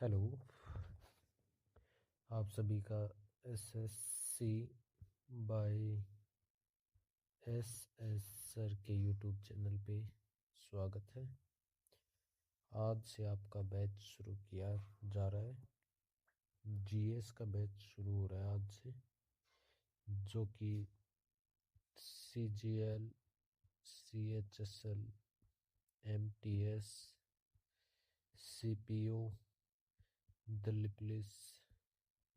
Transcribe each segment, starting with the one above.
Hello. आप सभी का एसएससी बाय एसएस सर के यूट्यूब चैनल पे स्वागत है। आज से आपका बैच शुरू किया जा रहा है। जीएस का बैच शुरू हो रहा है आज से, जो कि CGL, CHSL, MTS, CPO, Delhi police,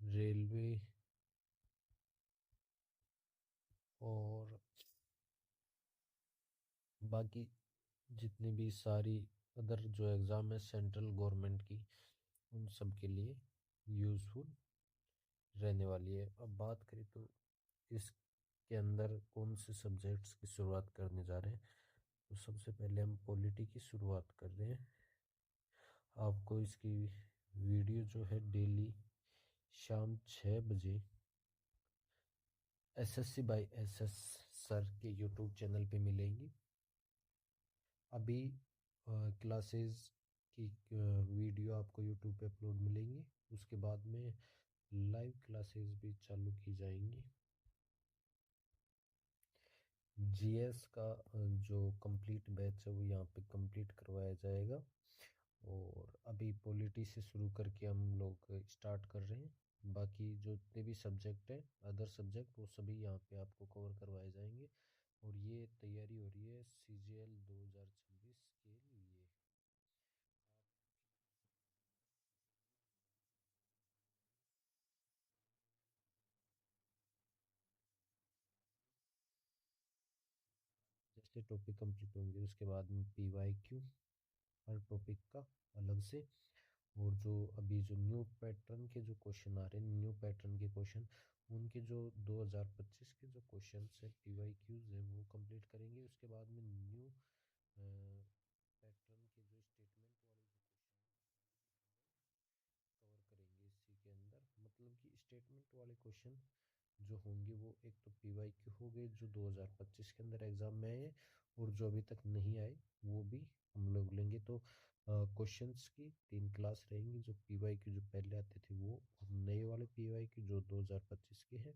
railway और बाकी जितनी भी सारी अदर जो एग्ज़ाम है सेंट्रल गवर्नमेंट की, उन सब के लिए यूज़फुल रहने वाली है। अब बात करें तो इसके अंदर कौन से सब्जेक्ट्स की शुरुआत करने जा रहे हैं, तो सबसे पहले हम पॉलिटी की शुरुआत कर रहे हैं। आपको इसकी वीडियो जो है डेली शाम 6 बजे एसएससी बाय एसएस सर के यूट्यूब चैनल पे मिलेंगी। अभी क्लासेस की वीडियो आपको यूट्यूब पे अपलोड मिलेंगी। उसके बाद में लाइव क्लासेस भी चालू की जाएंगी। जीएस का जो कंप्लीट बैच है वो यहाँ पे कंप्लीट करवाया जाएगा। और अभी पॉलिटी से शुरू करके हम लोग स्टार्ट कर रहे हैं। बाकी जो जितने भी सब्जेक्ट है, अदर सब्जेक्ट, वो सभी यहाँ पे आपको कवर करवाए जाएंगे। और ये तैयारी हो रही है सीजीएल 2026 के लिए। जैसे टॉपिक कंप्लीट होंगे उसके बाद में पीवाईक्यू हर टॉपिक का अलग से। और जो अभी जो न्यू पैटर्न के जो क्वेश्चन आ रहे हैं, न्यू पैटर्न के क्वेश्चन, उनके जो 2025 के जो क्वेश्चन है पीवाईक्यूज है वो कंप्लीट करेंगे। उसके बाद में न्यू पैटर्न के जो स्टेटमेंट वाले जो क्वेश्चन कवर करेंगे इसी के अंदर। मतलब कि स्टेटमेंट वाले क्वेश्चन जो होंगे वो एक तो पीवाईक्यू हो गए जो 2025 के अंदर एग्जाम में आए, और जो अभी तक नहीं आए वो भी हम लोग लेंगे। तो क्वेश्चंस की 3 क्लास रहेंगी, जो पीवाईक्यू जो पहले आते थे वो, और नए वाले पीवाईक्यू जो 2025 के हैं,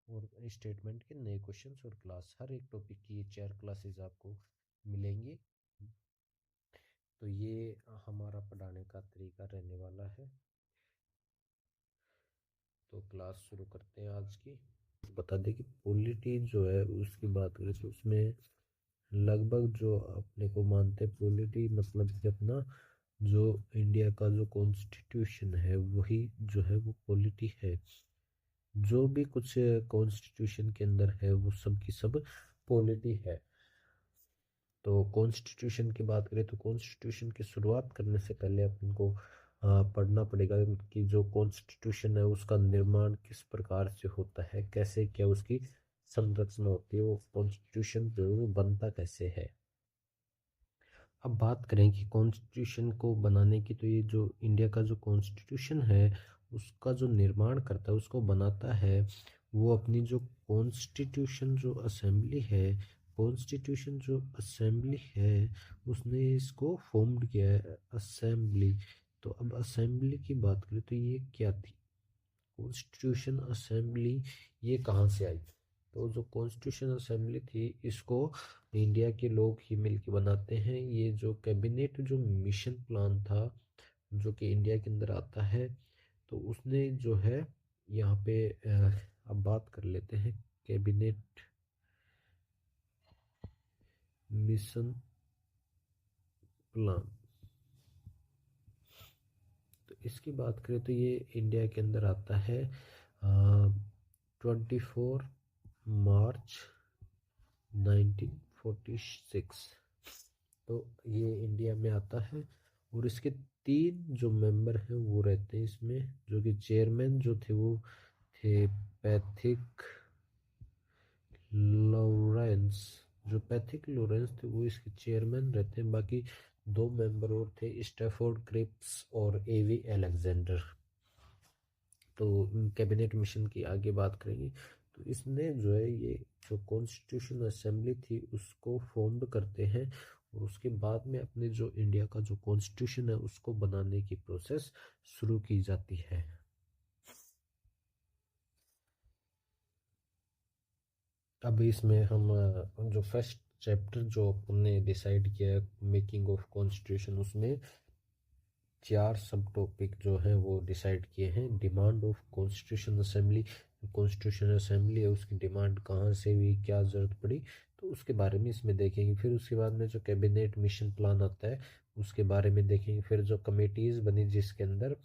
और स्टेटमेंट के नए क्वेश्चंस और क्लास। हर एक टॉपिक की ये 4 क्लासेस आपको मिलेंगी। तो ये हमारा पढ़ाने का तरीका रहने वाला है। तो क्लास शुरू करते हैं आज की। बता दें कि पॉलिटी जो है उसकी बात करें तो उसमें लगभग जो अपने को मानते हैं पॉलिटी मतलब कि अपना जो इंडिया का जो कॉन्स्टिट्यूशन है वही जो है वो पॉलिटी है। जो भी कुछ कॉन्स्टिट्यूशन के अंदर है वो सब की सब पॉलिटी है। तो कॉन्स्टिट्यूशन की बात करें तो कॉन्स्टिट्यूशन की शुरुआत करने से पहले अपन को पढ़ना पड़ेगा कि जो कॉन्स्टिट्यूशन है उसका निर्माण किस प्रकार से होता है, कैसे क्या उसकी संरचना होती है, वो कॉन्स्टिट्यूशन जो है वो बनता कैसे है। अब बात करें कि कॉन्स्टिट्यूशन को बनाने की, तो ये जो इंडिया का जो कॉन्स्टिट्यूशन है उसका जो निर्माण करता है, उसको बनाता है, वो अपनी जो कॉन्स्टिट्यूशन जो असेंबली है, कॉन्स्टिट्यूशन जो असेंबली है उसने इसको फॉर्म्ड किया है, असेंबली। तो अब असेंबली की बात करें तो ये क्या थी, कॉन्स्टिट्यूशन असेंबली ये कहाँ से आई। तो जो कॉन्स्टिट्यूशन असेंबली थी इसको इंडिया के लोग ही मिलके बनाते हैं। ये जो कैबिनेट जो मिशन प्लान था जो कि इंडिया के अंदर आता है, तो उसने जो है यहाँ पे अब बात कर लेते हैं कैबिनेट मिशन प्लान। तो इसकी बात करें तो ये इंडिया के अंदर आता है 24 मार्च 1946। तो ये इंडिया में आता है, और इसके 3 जो मेंबर हैं वो रहते हैं इसमें, जो कि चेयरमैन जो थे वो थे पैथिक लॉरेंस। जो पैथिक लॉरेंस थे वो इसके चेयरमैन रहते हैं। बाकी 2 मेंबर और थे, स्टैफोर्ड क्रिप्स और एवी अलेक्जेंडर। तो कैबिनेट मिशन की आगे बात करेंगे। तो इसने जो है ये जो कॉन्स्टिट्यूशन असेंबली थी उसको फॉर्म्ड करते हैं, और उसके बाद में अपने जो इंडिया का जो कॉन्स्टिट्यूशन है उसको बनाने की प्रोसेस शुरू की जाती है। अब इसमें हम जो फर्स्ट चैप्टर जो हमने डिसाइड किया है मेकिंग ऑफ कॉन्स्टिट्यूशन, उसमें 4 सब टॉपिक जो हैं वो डिसाइड किए हैं। Demand of constitution assembly, constitution assembly है उसकी डिमांड कहाँ से हुई, क्या ज़रूरत पड़ी, तो उसके बारे में इसमें देखेंगे। फिर उसके बाद में जो कैबिनेट मिशन प्लान आता है उसके बारे में देखेंगे। फिर जो कमेटीज़ बनी जिसके अंदर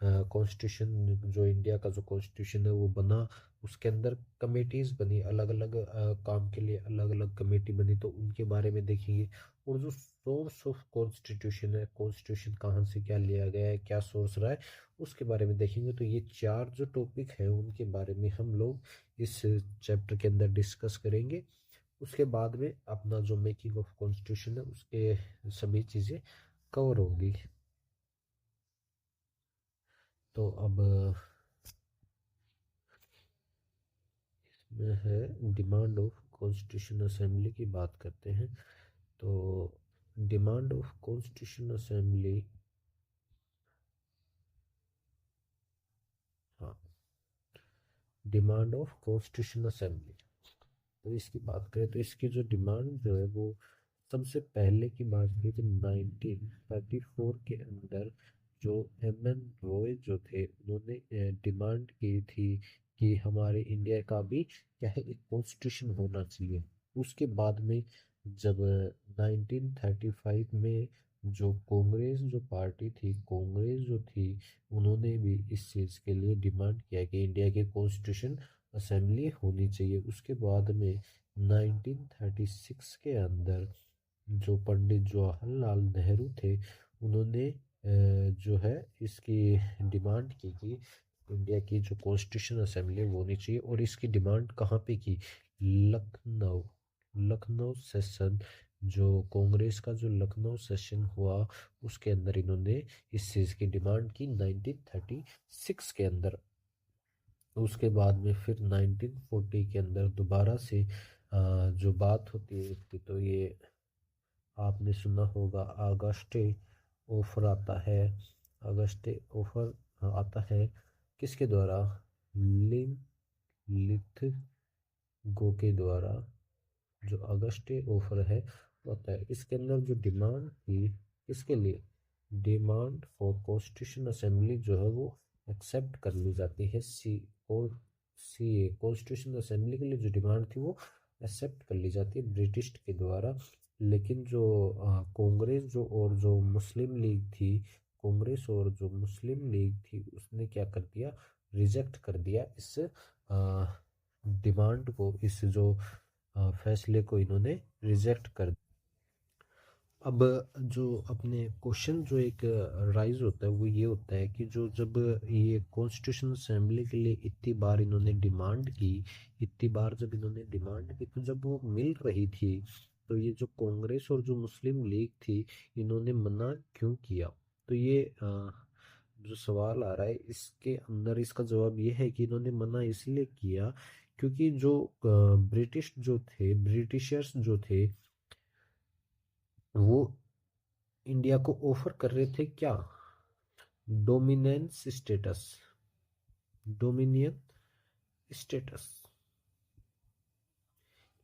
कॉन्स्टिट्यूशन, जो इंडिया का जो कॉन्स्टिट्यूशन है वो बना, उसके अंदर कमेटीज़ बनी, अलग अलग काम के लिए अलग अलग कमेटी बनी, तो उनके बारे में देखेंगे। और जो सोर्स ऑफ कॉन्स्टिट्यूशन है, कॉन्स्टिट्यूशन कहाँ से क्या लिया गया है, क्या सोर्स रहा है, उसके बारे में देखेंगे। तो ये 4 जो टॉपिक हैं उनके बारे में हम लोग इस चैप्टर के अंदर डिस्कस करेंगे। उसके बाद में अपना जो मेकिंग ऑफ कॉन्स्टिट्यूशन है उसके सभी चीज़ें कवर होंगी। तो अब में है डिमांड ऑफ कॉन्स्टिट्यूशन असेंबली की बात करते हैं। तो डिमांड ऑफ कॉन्स्टिट्यूशन असेंबली, हाँ, डिमांड ऑफ कॉन्स्टिट्यूशन असेंबली, तो इसकी बात करें तो इसकी जो डिमांड जो है वो सबसे पहले की बात की तो 1934 के अंदर जो एम एन रॉय जो थे उन्होंने डिमांड की थी कि हमारे इंडिया का भी क्या है एक कॉन्स्टिट्यूशन होना चाहिए। उसके बाद में जब 1935 में जो कांग्रेस जो पार्टी थी, कांग्रेस जो थी, उन्होंने भी इस चीज़ के लिए डिमांड किया कि इंडिया के कॉन्स्टिट्यूशन असेंबली होनी चाहिए। उसके बाद में 1936 के अंदर जो पंडित जवाहरलाल नेहरू थे उन्होंने जो है इसकी डिमांड की कि इंडिया की जो कॉन्स्टिट्यूशन असेंबली वो होनी चाहिए। और इसकी डिमांड कहाँ पे की, लखनऊ, लखनऊ सेशन, जो कांग्रेस का जो लखनऊ सेशन हुआ उसके अंदर इन्होंने इस चीज़ की डिमांड की 1936 के अंदर। उसके बाद में फिर 1940 के अंदर दोबारा से जो बात होती है इसकी, तो ये आपने सुना होगा अगस्टे ऑफर आता है। अगस्टे ऑफर आता है किसके द्वारा, लिन लिथ गो के द्वारा। जो अगस्टे ऑफर है वो आता है, इसके अंदर जो डिमांड थी इसके लिए, डिमांड फॉर कॉन्स्टिट्यूशन असेंबली जो है वो एक्सेप्ट कर ली जाती है। और सी ए कॉन्स्टिट्यूशन असेंबली के लिए जो डिमांड थी वो एक्सेप्ट कर ली जाती है ब्रिटिश के द्वारा। लेकिन जो कांग्रेस जो और जो मुस्लिम लीग थी, कांग्रेस और जो मुस्लिम लीग थी उसने क्या कर दिया, रिजेक्ट कर दिया इस डिमांड को, इस जो फैसले को इन्होंने रिजेक्ट कर। अब जो अपने क्वेश्चन जो एक राइज होता है वो ये होता है कि जो जब ये कॉन्स्टिट्यूशन असेंबली के लिए इतनी बार इन्होंने डिमांड की, इतनी बार जब इन्होंने डिमांड की, तो जब वो मिल रही थी तो ये जो कांग्रेस और जो मुस्लिम लीग थी इन्होंने मना क्यों किया। तो ये जो सवाल आ रहा है इसके अंदर इसका जवाब ये है कि इन्होंने मना इसलिए किया क्योंकि जो ब्रिटिश जो थे, ब्रिटिशर्स जो थे, वो इंडिया को ऑफर कर रहे थे क्या, डोमिनेंस स्टेटस, डोमिनियन स्टेटस।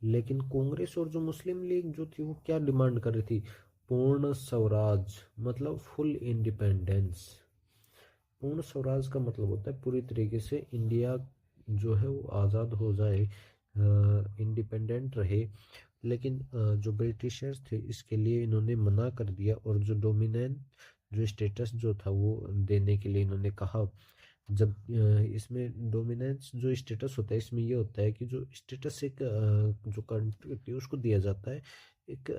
लेकिन कांग्रेस और जो मुस्लिम लीग जो थी वो क्या डिमांड कर रही थी, पूर्ण स्वराज, मतलब फुल इंडिपेंडेंस। पूर्ण स्वराज का मतलब होता है पूरी तरीके से इंडिया जो है वो आज़ाद हो जाए, इंडिपेंडेंट रहे। लेकिन जो ब्रिटिशर्स थे इसके लिए इन्होंने मना कर दिया, और जो डोमिनेंट जो स्टेटस जो था वो देने के लिए इन्होंने कहा। जब इसमें डोमिनेंस जो स्टेटस होता है इसमें ये होता है कि जो स्टेटस एक जो कंट्री होती है उसको दिया जाता है, एक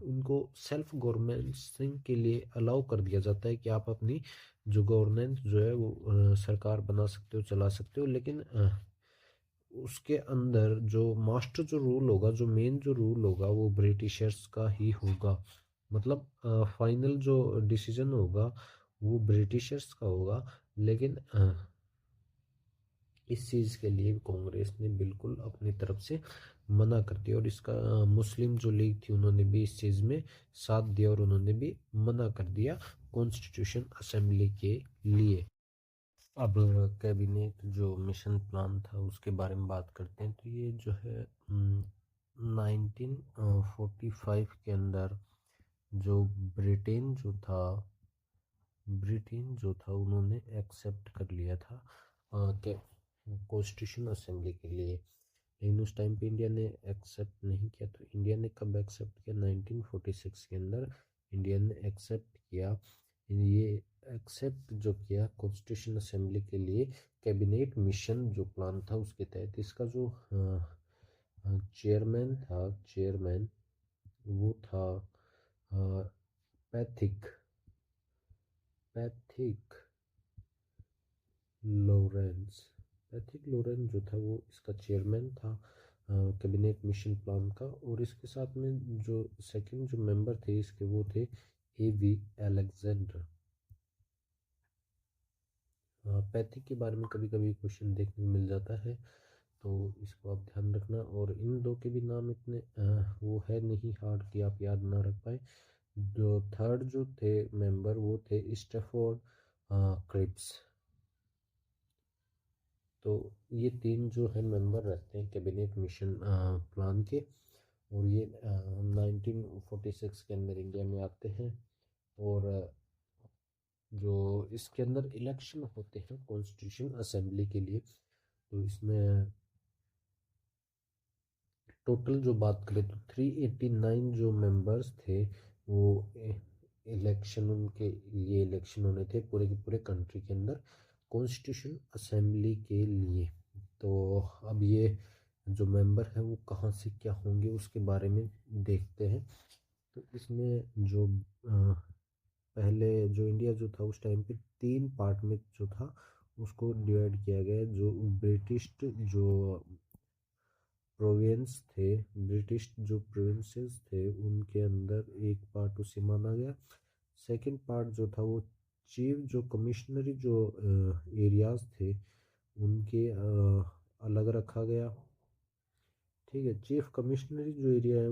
उनको सेल्फ गवर्नेंसिंग के लिए अलाउ कर दिया जाता है कि आप अपनी जो गवर्नेंस जो है वो सरकार बना सकते हो, चला सकते हो। लेकिन उसके अंदर जो मास्टर जो रूल होगा, जो मेन जो रूल होगा वो ब्रिटिशर्स का ही होगा। मतलब फाइनल जो डिसीजन होगा वो ब्रिटिशर्स का होगा। लेकिन इस चीज़ के लिए कांग्रेस ने बिल्कुल अपनी तरफ से मना कर दिया, और इसका मुस्लिम जो लीग थी उन्होंने भी इस चीज़ में साथ दिया और उन्होंने भी मना कर दिया कॉन्स्टिट्यूशन असेंबली के लिए। अब कैबिनेट जो मिशन प्लान था उसके बारे में बात करते हैं। तो ये जो है 1945 के अंदर जो ब्रिटेन जो था उन्होंने एक्सेप्ट कर लिया था कि कॉन्स्टिट्यूशन असेंबली के लिए। लेकिन उस टाइम पे इंडिया ने एक्सेप्ट नहीं किया। तो इंडिया ने कब एक्सेप्ट किया? 1946 के अंदर इंडिया ने एक्सेप्ट किया। ये एक्सेप्ट जो किया कॉन्स्टिट्यूशन असेंबली के लिए कैबिनेट मिशन जो प्लान था उसके तहत। इसका जो चेयरमैन वो था Pethick Pethick Lawrence Pethick Lawrence जो था वो इसका चेयरमैन था कैबिनेट मिशन प्लान का। और इसके साथ में जो सेकंड जो मेंबर थे इसके वो थे A.V. अलेक्जेंडर। पैथिक के बारे में कभी कभी क्वेश्चन देखने को मिल जाता है, तो इसको आप ध्यान रखना। और इन दो के भी नाम इतने वो है नहीं हार्ड कि आप याद ना रख पाए। जो थर्ड जो थे मेंबर वो थे स्टैफोर्ड क्रिप्स। तो ये तीन जो है मेंबर रहते हैं कैबिनेट मिशन प्लान के, और ये 1946 के अंदर इंडिया में आते हैं। और जो इसके अंदर इलेक्शन होते हैं कॉन्स्टिट्यूशन असेंबली के लिए, तो इसमें टोटल जो बात करें तो 389 जो मेंबर्स थे वो इलेक्शन उनके लिए इलेक्शन होने थे पूरे के पूरे कंट्री के अंदर कॉन्स्टिट्यूशन असेंबली के लिए। तो अब ये जो मेंबर है वो कहाँ से क्या होंगे उसके बारे में देखते हैं। तो इसमें जो पहले जो इंडिया जो था उस टाइम पे तीन पार्ट में जो था उसको डिवाइड किया गया। जो ब्रिटिश जो प्रोविंस थे ब्रिटिश जो प्रोविंसेस थे उनके अंदर एक पार्ट उसे माना गया। सेकंड पार्ट जो था वो चीफ जो कमिश्नरी जो एरियाज थे उनके अलग रखा गया। ठीक है, चीफ कमिश्नरी जो एरिया है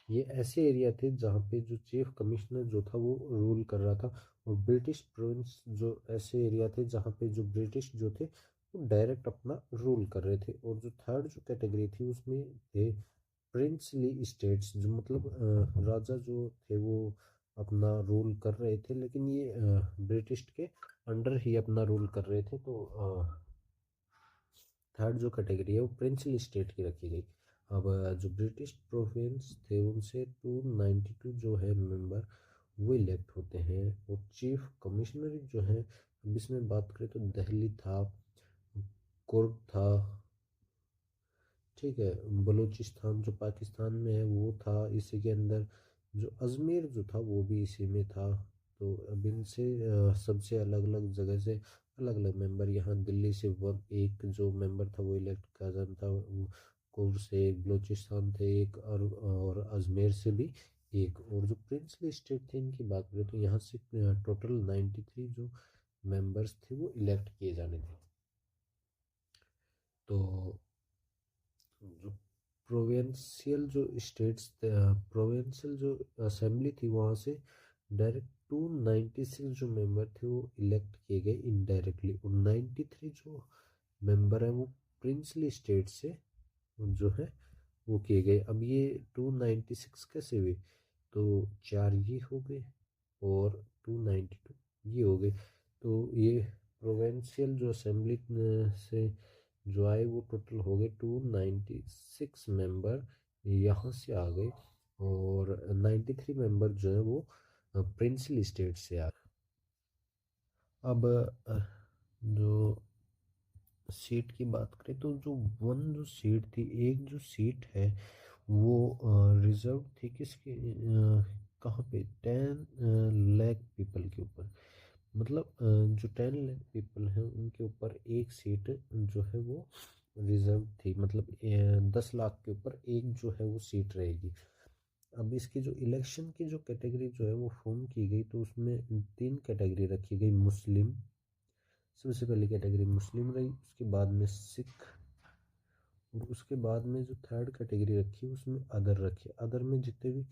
ये ऐसे एरिया थे जहाँ पे जो चीफ कमिश्नर जो था वो रूल कर रहा था। और ब्रिटिश प्रोविंस जो ऐसे एरिया थे जहाँ पे जो ब्रिटिश जो थे वो डायरेक्ट अपना रूल कर रहे थे। और जो थर्ड जो कैटेगरी थी उसमें थे प्रिंसली स्टेट्स, जो मतलब राजा जो थे वो अपना रूल कर रहे थे, लेकिन ये ब्रिटिश के अंडर ही अपना रूल कर रहे थे। तो थर्ड जो कैटेगरी है वो प्रिंसली स्टेट की रखी गई। अब जो ब्रिटिश प्रोविंस थे उनसे 292 जो है मेंबर वो इलेक्ट होते हैं। और चीफ कमिश्नर जो है, अब इसमें बात करें तो दिल्ली था, कुर्ग था, ठीक है, बलूचिस्तान जो पाकिस्तान में है वो था इसी के अंदर, जो अजमेर जो था वो भी इसी में था। तो अब इनसे सबसे अलग अलग जगह से अलग अलग मेंबर, यहाँ दिल्ली से वन एक जो मेंबर था वो इलेक्ट किया जाता था, कुर्ग से एक, बलूचिस्तान थे एक, और अजमेर से भी एक। और जो प्रिंसली स्टेट थे इनकी बात करें तो यहाँ से टोटल 93 जो मेंबर्स थे वो इलेक्ट किए जाने थे। तो जो प्रोविंशियल जो असेंबली थी वहाँ से डायरेक्ट 296 जो मेंबर थे वो इलेक्ट किए गए इनडायरेक्टली। और 93 जो मेंबर हैं वो प्रिंसली स्टेट से जो है वो किए गए। अब ये 296 कैसे हुए? तो चार ये हो गए और 292 ये हो गए। तो ये प्रोविंशियल जो असेंबली से जो आए वो टोटल हो गए 296 मेंबर यहाँ से आ गए। और 93 मेंबर जो है वो प्रिंसली स्टेट से आ गए। अब जो सीट की बात करें तो जो वन जो सीट थी, एक जो सीट है वो रिजर्व थी किसके कहाँ पे? 10 लाख पीपल के ऊपर। मतलब जो 10 लाख पीपल हैं उनके ऊपर एक सीट जो है वो रिजर्व थी। मतलब 10 लाख के ऊपर एक जो है वो सीट रहेगी। अब इसकी जो इलेक्शन की जो कैटेगरी जो है वो फॉर्म की गई तो उसमें तीन कैटेगरी रखी गई। मुस्लिम, सबसे पहली कैटेगरी मुस्लिम रही, उसके बाद में सिख, और उसके बाद में जो थर्ड कैटेगरी रखी उसमें अदर रखी। अदर में जितने भी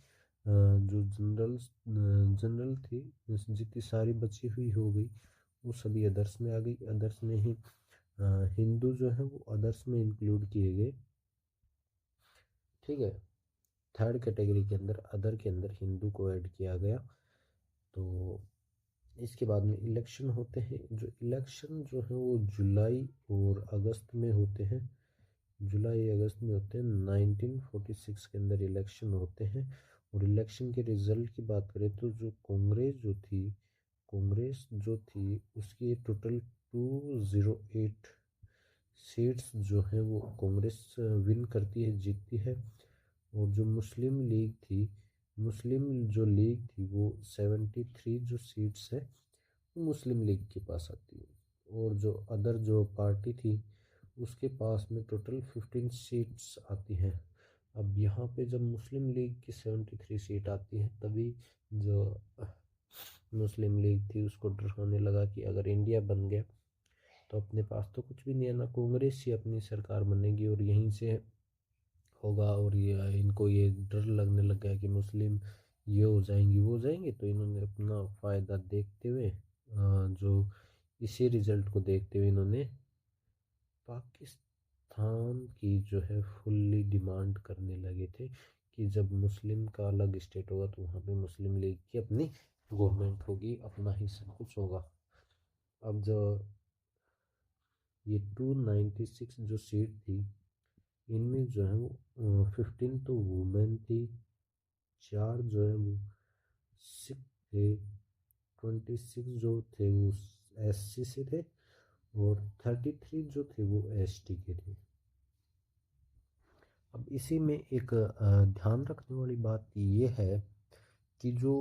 जो जनरल थी, जितनी सारी बची हुई हो गई वो सभी अदर्स में आ गई। अदर्स में ही हिंदू जो है वो अदर्स में इंक्लूड किए गए। ठीक है, थर्ड कैटेगरी के अंदर अदर के अंदर हिंदू को ऐड किया गया। तो इसके बाद में इलेक्शन होते हैं। जो इलेक्शन जो है वो जुलाई और अगस्त में होते हैं। जुलाई अगस्त में होते हैं। 1946 के अंदर इलेक्शन होते हैं। और इलेक्शन के रिजल्ट की बात करें तो जो कांग्रेस जो थी उसकी टोटल 208 सीट्स जो है वो कांग्रेस विन करती है, जीतती है। और जो मुस्लिम जो लीग थी वो 73 जो सीट्स है वो मुस्लिम लीग के पास आती है। और जो अदर जो पार्टी थी उसके पास में टोटल 15 सीट्स आती हैं। अब यहाँ पे जब मुस्लिम लीग की 73 सीट आती है तभी जो मुस्लिम लीग थी उसको डर होने लगा कि अगर इंडिया बन गया तो अपने पास तो कुछ भी नहीं है, ना कांग्रेस ही अपनी सरकार बनेगी और यहीं से होगा। और ये इनको ये डर लगने लग गया कि मुस्लिम ये हो जाएंगी वो हो जाएंगे। तो इन्होंने अपना फ़ायदा देखते हुए जो इसी रिजल्ट को देखते हुए इन्होंने पाकिस्तान की जो है फुल्ली डिमांड करने लगे थे कि जब मुस्लिम का अलग स्टेट होगा तो वहाँ पे मुस्लिम लीग की अपनी गवर्नमेंट होगी, अपना ही सब कुछ होगा। अब जो ये 296 जो सीट थी इनमें जो है वो 15 तो वुमेन थी, 4 जो है वो सिख थे, 26 जो थे वो SC से थे, और 33 जो थे वो ST के थे। अब इसी में एक ध्यान रखने वाली बात ये है कि जो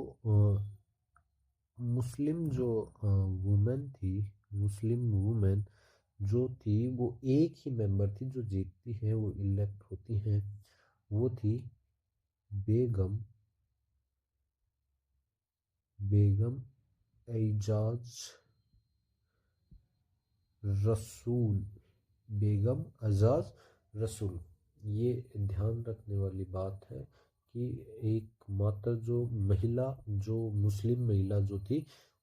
मुस्लिम जो वुमेन थी, मुस्लिम वुमेन जो थी वो एक ही मेंबर थी जो जीतती है, वो इलेक्ट होती हैं। वो थी बेगम बेगम एजाज रसूल, बेगम एजाज रसूल। ये ध्यान रखने वाली बात है कि एकमात्र जो मुस्लिम महिला जो थी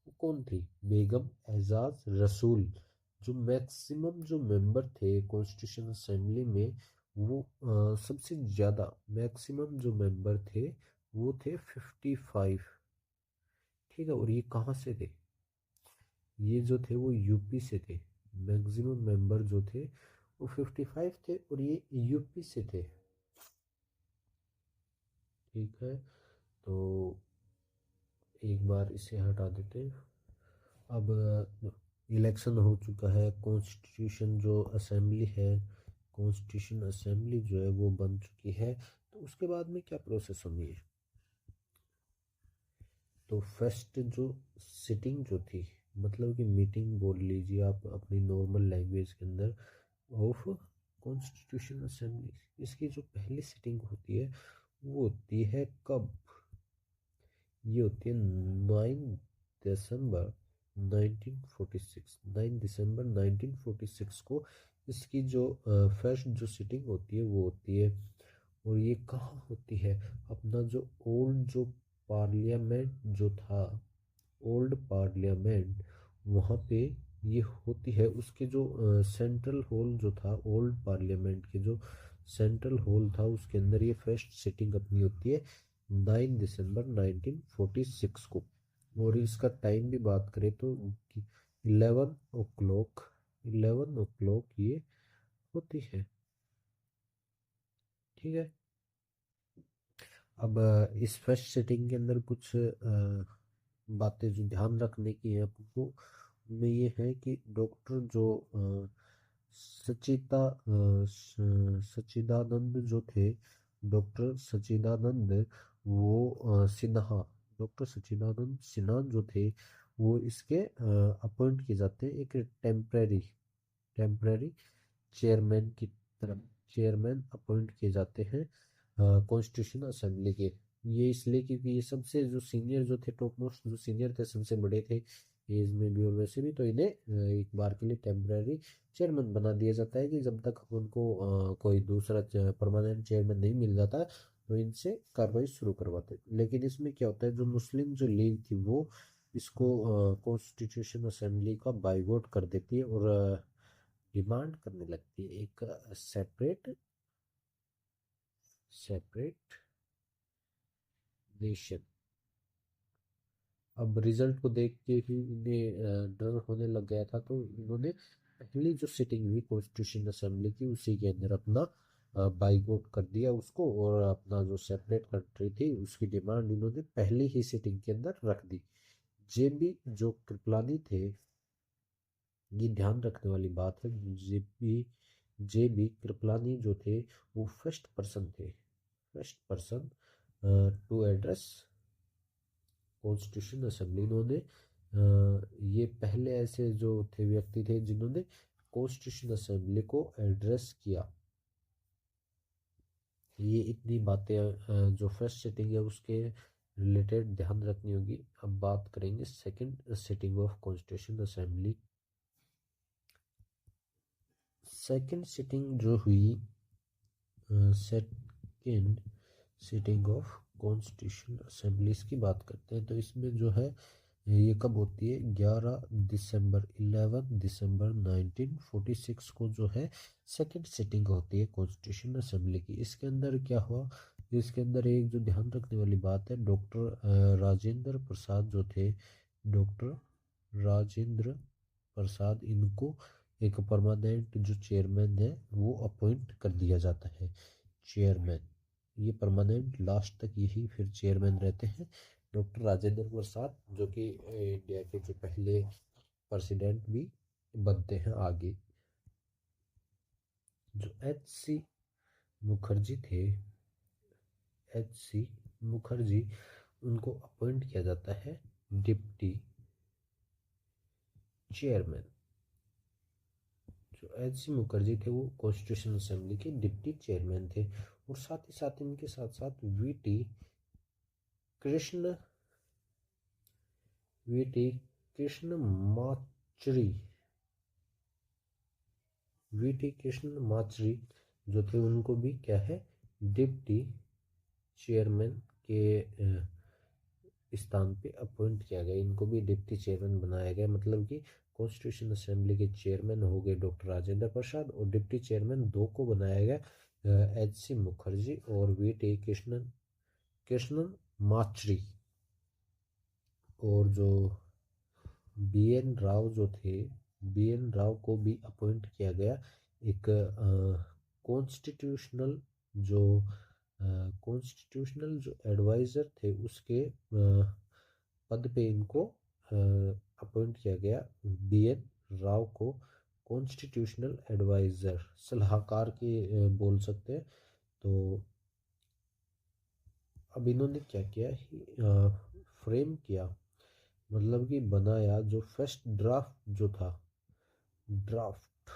वो कौन थी, बेगम एजाज रसूल। जो मैक्सिमम जो मेंबर थे कॉन्स्टिट्यूशन असेंबली में वो सबसे ज़्यादा मैक्सिमम जो मेंबर थे वो थे 55। ठीक है, और ये कहाँ से थे, ये जो थे वो यूपी से थे। मैक्सिमम मेंबर जो थे वो 55 थे और ये यूपी से थे। ठीक है, तो एक बार इसे हटा देते हैं। अब इलेक्शन हो चुका है, कॉन्स्टिट्यूशन जो असेंबली है, कॉन्स्टिट्यूशन असेंबली जो है वो बन चुकी है। तो उसके बाद में क्या प्रोसेस होनी है, तो फर्स्ट जो सिटिंग जो थी, मतलब कि मीटिंग बोल लीजिए आप अपनी नॉर्मल लैंग्वेज के अंदर, ऑफ कॉन्स्टिट्यूशन असेंबली, इसकी जो पहली सिटिंग होती है वो होती है कब, ये होती है 9 दिसंबर 1946। 9 दिसंबर 1946 को इसकी जो फर्स्ट जो सिटिंग होती है वो होती है। और ये कहाँ होती है, अपना जो ओल्ड जो पार्लियामेंट जो था, ओल्ड पार्लियामेंट, वहाँ पे ये होती है। उसके जो सेंट्रल हॉल जो था, ओल्ड पार्लियामेंट के जो सेंट्रल हॉल था उसके अंदर ये फर्स्ट सिटिंग अपनी होती है 9 दिसंबर 1946 को। और इसका टाइम भी बात करें तो 11 o'clock, 11 o'clock ये होती है। ठीक है, अब इस फर्स्ट सिटिंग के अंदर कुछ बातें जो ध्यान रखने की है आपको, उनमें ये है कि डॉक्टर जो सच्चिदानंद जो थे, डॉक्टर सच्चिदानंद वो सिन्हा, डॉक्टर सच्चिदानंद सिन्हा जो थे वो इसके अपॉइंट किए जाते हैं एक टेम्परेरी चेयरमैन की तरफ, चेयरमैन अपॉइंट किए जाते हैं कॉन्स्टिट्यूशन असेंबली के। ये इसलिए क्योंकि ये सबसे जो सीनियर जो थे, टॉप मोस्ट जो सीनियर थे, सबसे बड़े थे, एज में भी और वैसे भी, तो इन्हें एक बार के लिए टेम्पररी चेयरमैन बना दिया जाता है कि जब तक उनको कोई दूसरा परमानेंट चेयरमैन नहीं मिल जाता तो इनसे कार्रवाई शुरू करवाते। लेकिन इसमें क्या होता है, जो मुस्लिम जो लीग थी वो इसको कॉन्स्टिट्यूशन असेंबली का बाइवोट कर देती है और डिमांड करने लगती है एक सेपरेट नेशन। अब रिजल्ट को देख के ही इन्हें डर होने लग गया था, तो इन्होंने पहली जो सिटिंग हुई कॉन्स्टिट्यूशन असेंबली की उसी के अंदर अपना बाइकआउट कर दिया उसको, और अपना जो सेपरेट कंट्री थी उसकी डिमांड इन्होंने पहली ही सिटिंग के अंदर रख दी। जेबी जो कृपलानी थे, ये ध्यान रखने वाली बात है, जे बी कृपलानी जो थे वो first person to address constitution assembly. इन्होंने ये पहले ऐसे जो थे व्यक्ति थे जिन्होंने कॉन्स्टिट्यूशन असेंबली को एड्रेस किया। ये इतनी बातें जो फर्स्ट सिटिंग है उसके रिलेटेड ध्यान रखनी होगी। अब बात करेंगे second sitting of constitution assembly. Second sitting जो हुई, second sitting of constitution assemblies की बात करते हैं, तो इसमें जो है ये कब होती है, 11 दिसंबर 1946 को जो है सेकंड सिटिंग होती है कॉन्स्टिट्यूशन असेंबली की। इसके अंदर क्या हुआ, इसके अंदर एक जो ध्यान रखने वाली बात है, डॉक्टर राजेंद्र प्रसाद जो थे, डॉक्टर राजेंद्र प्रसाद, इनको एक परमानेंट जो चेयरमैन है वो अपॉइंट कर दिया जाता है। चेयरमैन ये परमानेंट लास्ट तक यही फिर चेयरमैन रहते हैं, डॉक्टर राजेंद्र प्रसाद, जो कि इंडिया के जो पहले प्रेसिडेंट भी बनते हैं आगे। जो मुखर्जी थे मुखर्जी, उनको अपॉइंट किया जाता है डिप्टी चेयरमैन। जो मुखर्जी थे वो कॉन्स्टिट्यूशन असेंबली के डिप्टी चेयरमैन थे, और साथ ही साथ इनके साथ साथ कृष्ण वीटी कृष्ण माचरी वीटी कृष्ण माचरी जो थे उनको भी क्या है, डिप्टी चेयरमैन के स्थान पे अपॉइंट किया गया। इनको भी डिप्टी चेयरमैन बनाया गया, मतलब कि कॉन्स्टिट्यूशन असेंबली के चेयरमैन हो गए डॉक्टर राजेंद्र प्रसाद, और डिप्टी चेयरमैन दो को बनाया गया, एच.सी. मुखर्जी और वी.टी. कृष्णन माचरी। और जो बी.एन. राव जो थे, बी.एन. राव को भी अपॉइंट किया गया एक कॉन्स्टिट्यूशनल जो एडवाइज़र थे उसके पद पे इनको अपॉइंट किया गया। बी.एन. राव को कॉन्स्टिट्यूशनल एडवाइज़र, सलाहकार के बोल सकते हैं। तो अब इन्होंने क्या किया, फ्रेम किया, मतलब कि बनाया जो फर्स्ट ड्राफ्ट जो था, ड्राफ्ट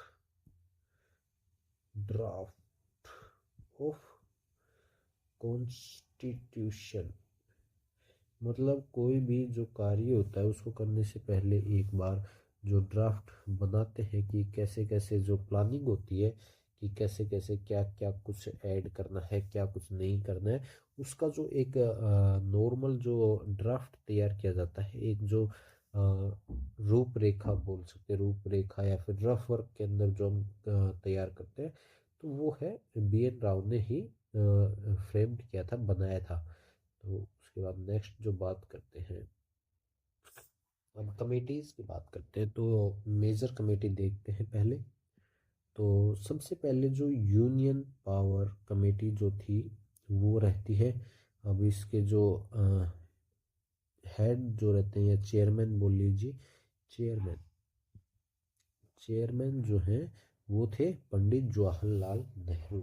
ऑफ कॉन्स्टिट्यूशन। मतलब कोई भी जो कार्य होता है उसको करने से पहले एक बार जो ड्राफ्ट बनाते हैं कि कैसे कैसे जो प्लानिंग होती है कि कैसे कैसे क्या क्या कुछ ऐड करना है, क्या कुछ नहीं करना है, उसका जो एक नॉर्मल जो ड्राफ्ट तैयार किया जाता है, एक जो रूपरेखा बोल सकते हैं, रूपरेखा या फिर रफ वर्क के अंदर जो हम तैयार करते हैं, तो वो है बी.एन. राव ने ही फ्रेम्ड किया था, बनाया था। तो उसके बाद नेक्स्ट जो बात करते हैं, अब कमेटीज़ की बात करते हैं, तो मेजर कमेटी देखते हैं पहले। तो सबसे पहले जो यूनियन पावर कमेटी जो थी वो रहती है। अब इसके जो हेड जो रहते हैं या चेयरमैन बोल लीजिए, चेयरमैन जो हैं वो थे पंडित जवाहरलाल नेहरू।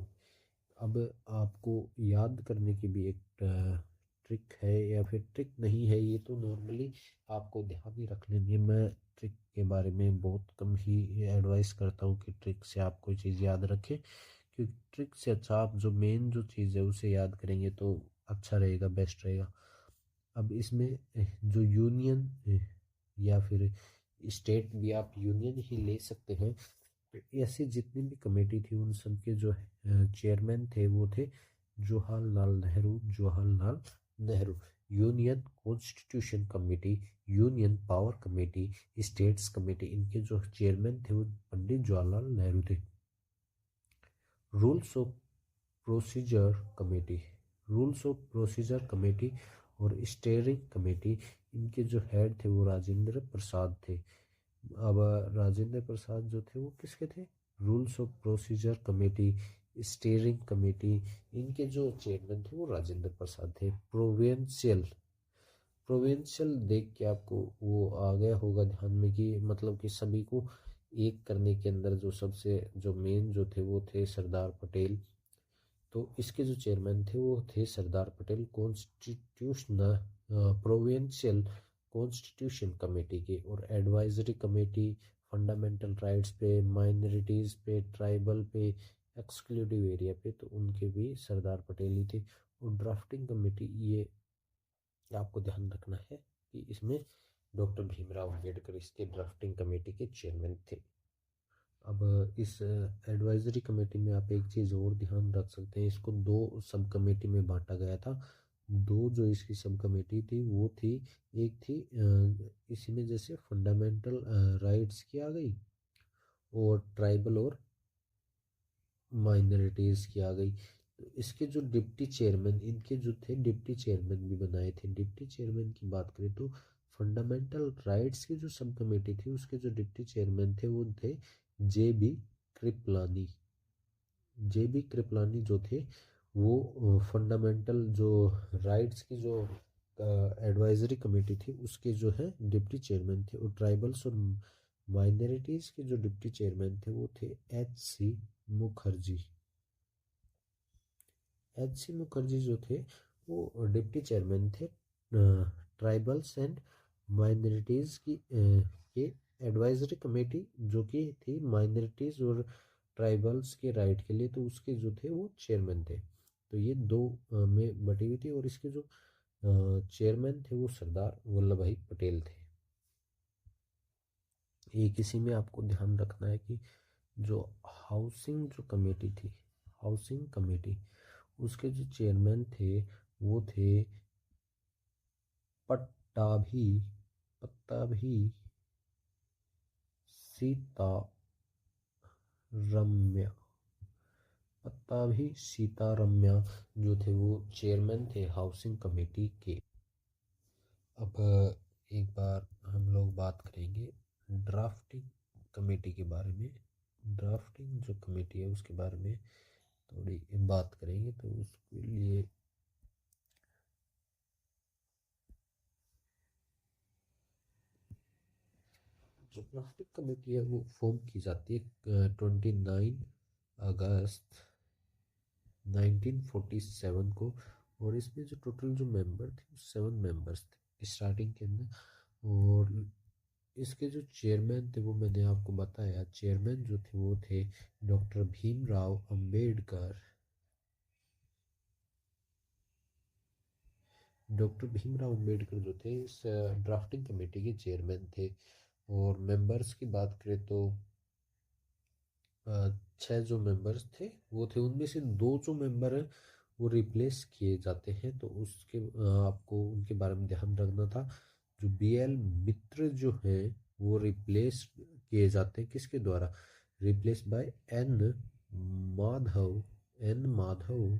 अब आपको याद करने की भी एक ट्रिक है, या फिर ट्रिक नहीं है, ये तो नॉर्मली आपको ध्यान ही रख लेनी है। मैं ट्रिक के बारे में बहुत कम ही एडवाइस करता हूँ कि ट्रिक से आप कोई चीज़ याद रखें, क्योंकि ट्रिक से अच्छा आप जो मेन जो चीज़ है उसे याद करेंगे तो अच्छा रहेगा, बेस्ट रहेगा। अब इसमें जो यूनियन या फिर स्टेट भी आप यूनियन ही ले सकते हैं। ऐसी जितनी भी कमेटी थी उन सब के जो चेयरमैन थे वो थे Jawaharlal Nehru. Union constitution committee, union power committee, states committee, इनके जो चेयरमैन थे वो पंडित जवाहरलाल नेहरू थे। Rules of procedure committee, rules of procedure committee और स्टीयरिंग कमेटी, इनके जो हेड थे वो राजेंद्र प्रसाद थे। अब राजेंद्र प्रसाद जो थे वो किसके थे? Rules of procedure committee, steering committee, इनके जो चेयरमैन थे वो राजेंद्र प्रसाद थे। प्रोविंशियल, प्रोविंशियल देख के आपको वो आ गया होगा ध्यान में कि मतलब कि सभी को एक करने के अंदर जो सबसे जो मेन जो थे वो थे सरदार पटेल। तो इसके जो चेयरमैन थे वो थे Sardar Patel. Constitutional provincial constitution committee के और एडवाइजरी कमेटी फंडामेंटल राइट्स पे, माइनॉरिटीज़ पे, ट्राइबल पे, एक्सक्लूसिव एरिया पे, तो उनके भी सरदार पटेल ही थे। और ड्राफ्टिंग कमेटी, ये आपको ध्यान रखना है कि इसमें डॉक्टर भीमराव अंबेडकर इसके ड्राफ्टिंग कमेटी के चेयरमैन थे। अब इस एडवाइजरी कमेटी में आप एक चीज़ और ध्यान रख सकते हैं, इसको दो सब कमेटी में बांटा गया था। दो जो इसकी सब कमेटी थी वो थी, एक थी इसी में जैसे फंडामेंटल राइट्स की आ गई और ट्राइबल और माइनॉरिटीज़ की आ गई। तो इसके जो डिप्टी चेयरमैन, इनके जो थे डिप्टी चेयरमैन भी बनाए थे। डिप्टी चेयरमैन की बात करें तो फंडामेंटल राइट्स की जो सब कमेटी थी उसके जो डिप्टी चेयरमैन थे वो थे J B Kripalani. J B Kripalani जो थे वो फंडामेंटल जो राइट्स की जो एडवाइजरी कमेटी थी उसके जो है डिप्टी चेयरमैन थे। और ट्राइबल्स और माइनॉरिटीज़ के जो डिप्टी चेयरमैन थे वो थे H C Mukherjee. H C Mukherjee जो थे वो डिप्टी चेयरमैन थे ट्राइबल्स एंड माइनॉरिटीज़ की के एडवाइजरी कमेटी जो कि थी माइनॉरिटीज़ और ट्राइबल्स के राइट के लिए, तो उसके जो थे वो चेयरमैन थे। तो ये दो में बटी हुई थी और इसके जो चेयरमैन थे वो सरदार वल्लभ भाई पटेल थे। एक इसी में आपको ध्यान रखना है कि जो हाउसिंग जो कमेटी थी, हाउसिंग कमेटी, उसके जो चेयरमैन थे वो थे पट्टाभी पट्टाभी सीतारम्या पट्टाभी सीतारम्या जो थे वो चेयरमैन थे हाउसिंग कमेटी के। अब एक बार हम लोग बात करेंगे ड्राफ्टिंग कमेटी के बारे में। ड्राफ्टिंग जो कमेटी है उसके बारे में थोड़ी बात करेंगे। तो उसके लिए जो ड्राफ्टिंग कमेटी है वो फॉर्म की जाती है 29 अगस्त 1947 को। और इसमें जो टोटल जो मेंबर थे 7 मेंबर्स थे स्टार्टिंग के अंदर। और इसके जो चेयरमैन थे वो मैंने आपको बताया, चेयरमैन जो थे वो थे डॉक्टर भीमराव अंबेडकर। डॉक्टर भीमराव अंबेडकर जो थे इस ड्राफ्टिंग कमेटी के चेयरमैन थे। और मेंबर्स की बात करें तो 6 जो मेंबर्स थे वो थे, उनमें से 2 जो मेंबर हैं वो रिप्लेस किए जाते हैं। तो उसके आपको उनके बारे में ध्यान रखना था। जो बी एल मित्र जो हैं वो रिप्लेस किए जाते हैं किसके द्वारा? रिप्लेस बाय माधव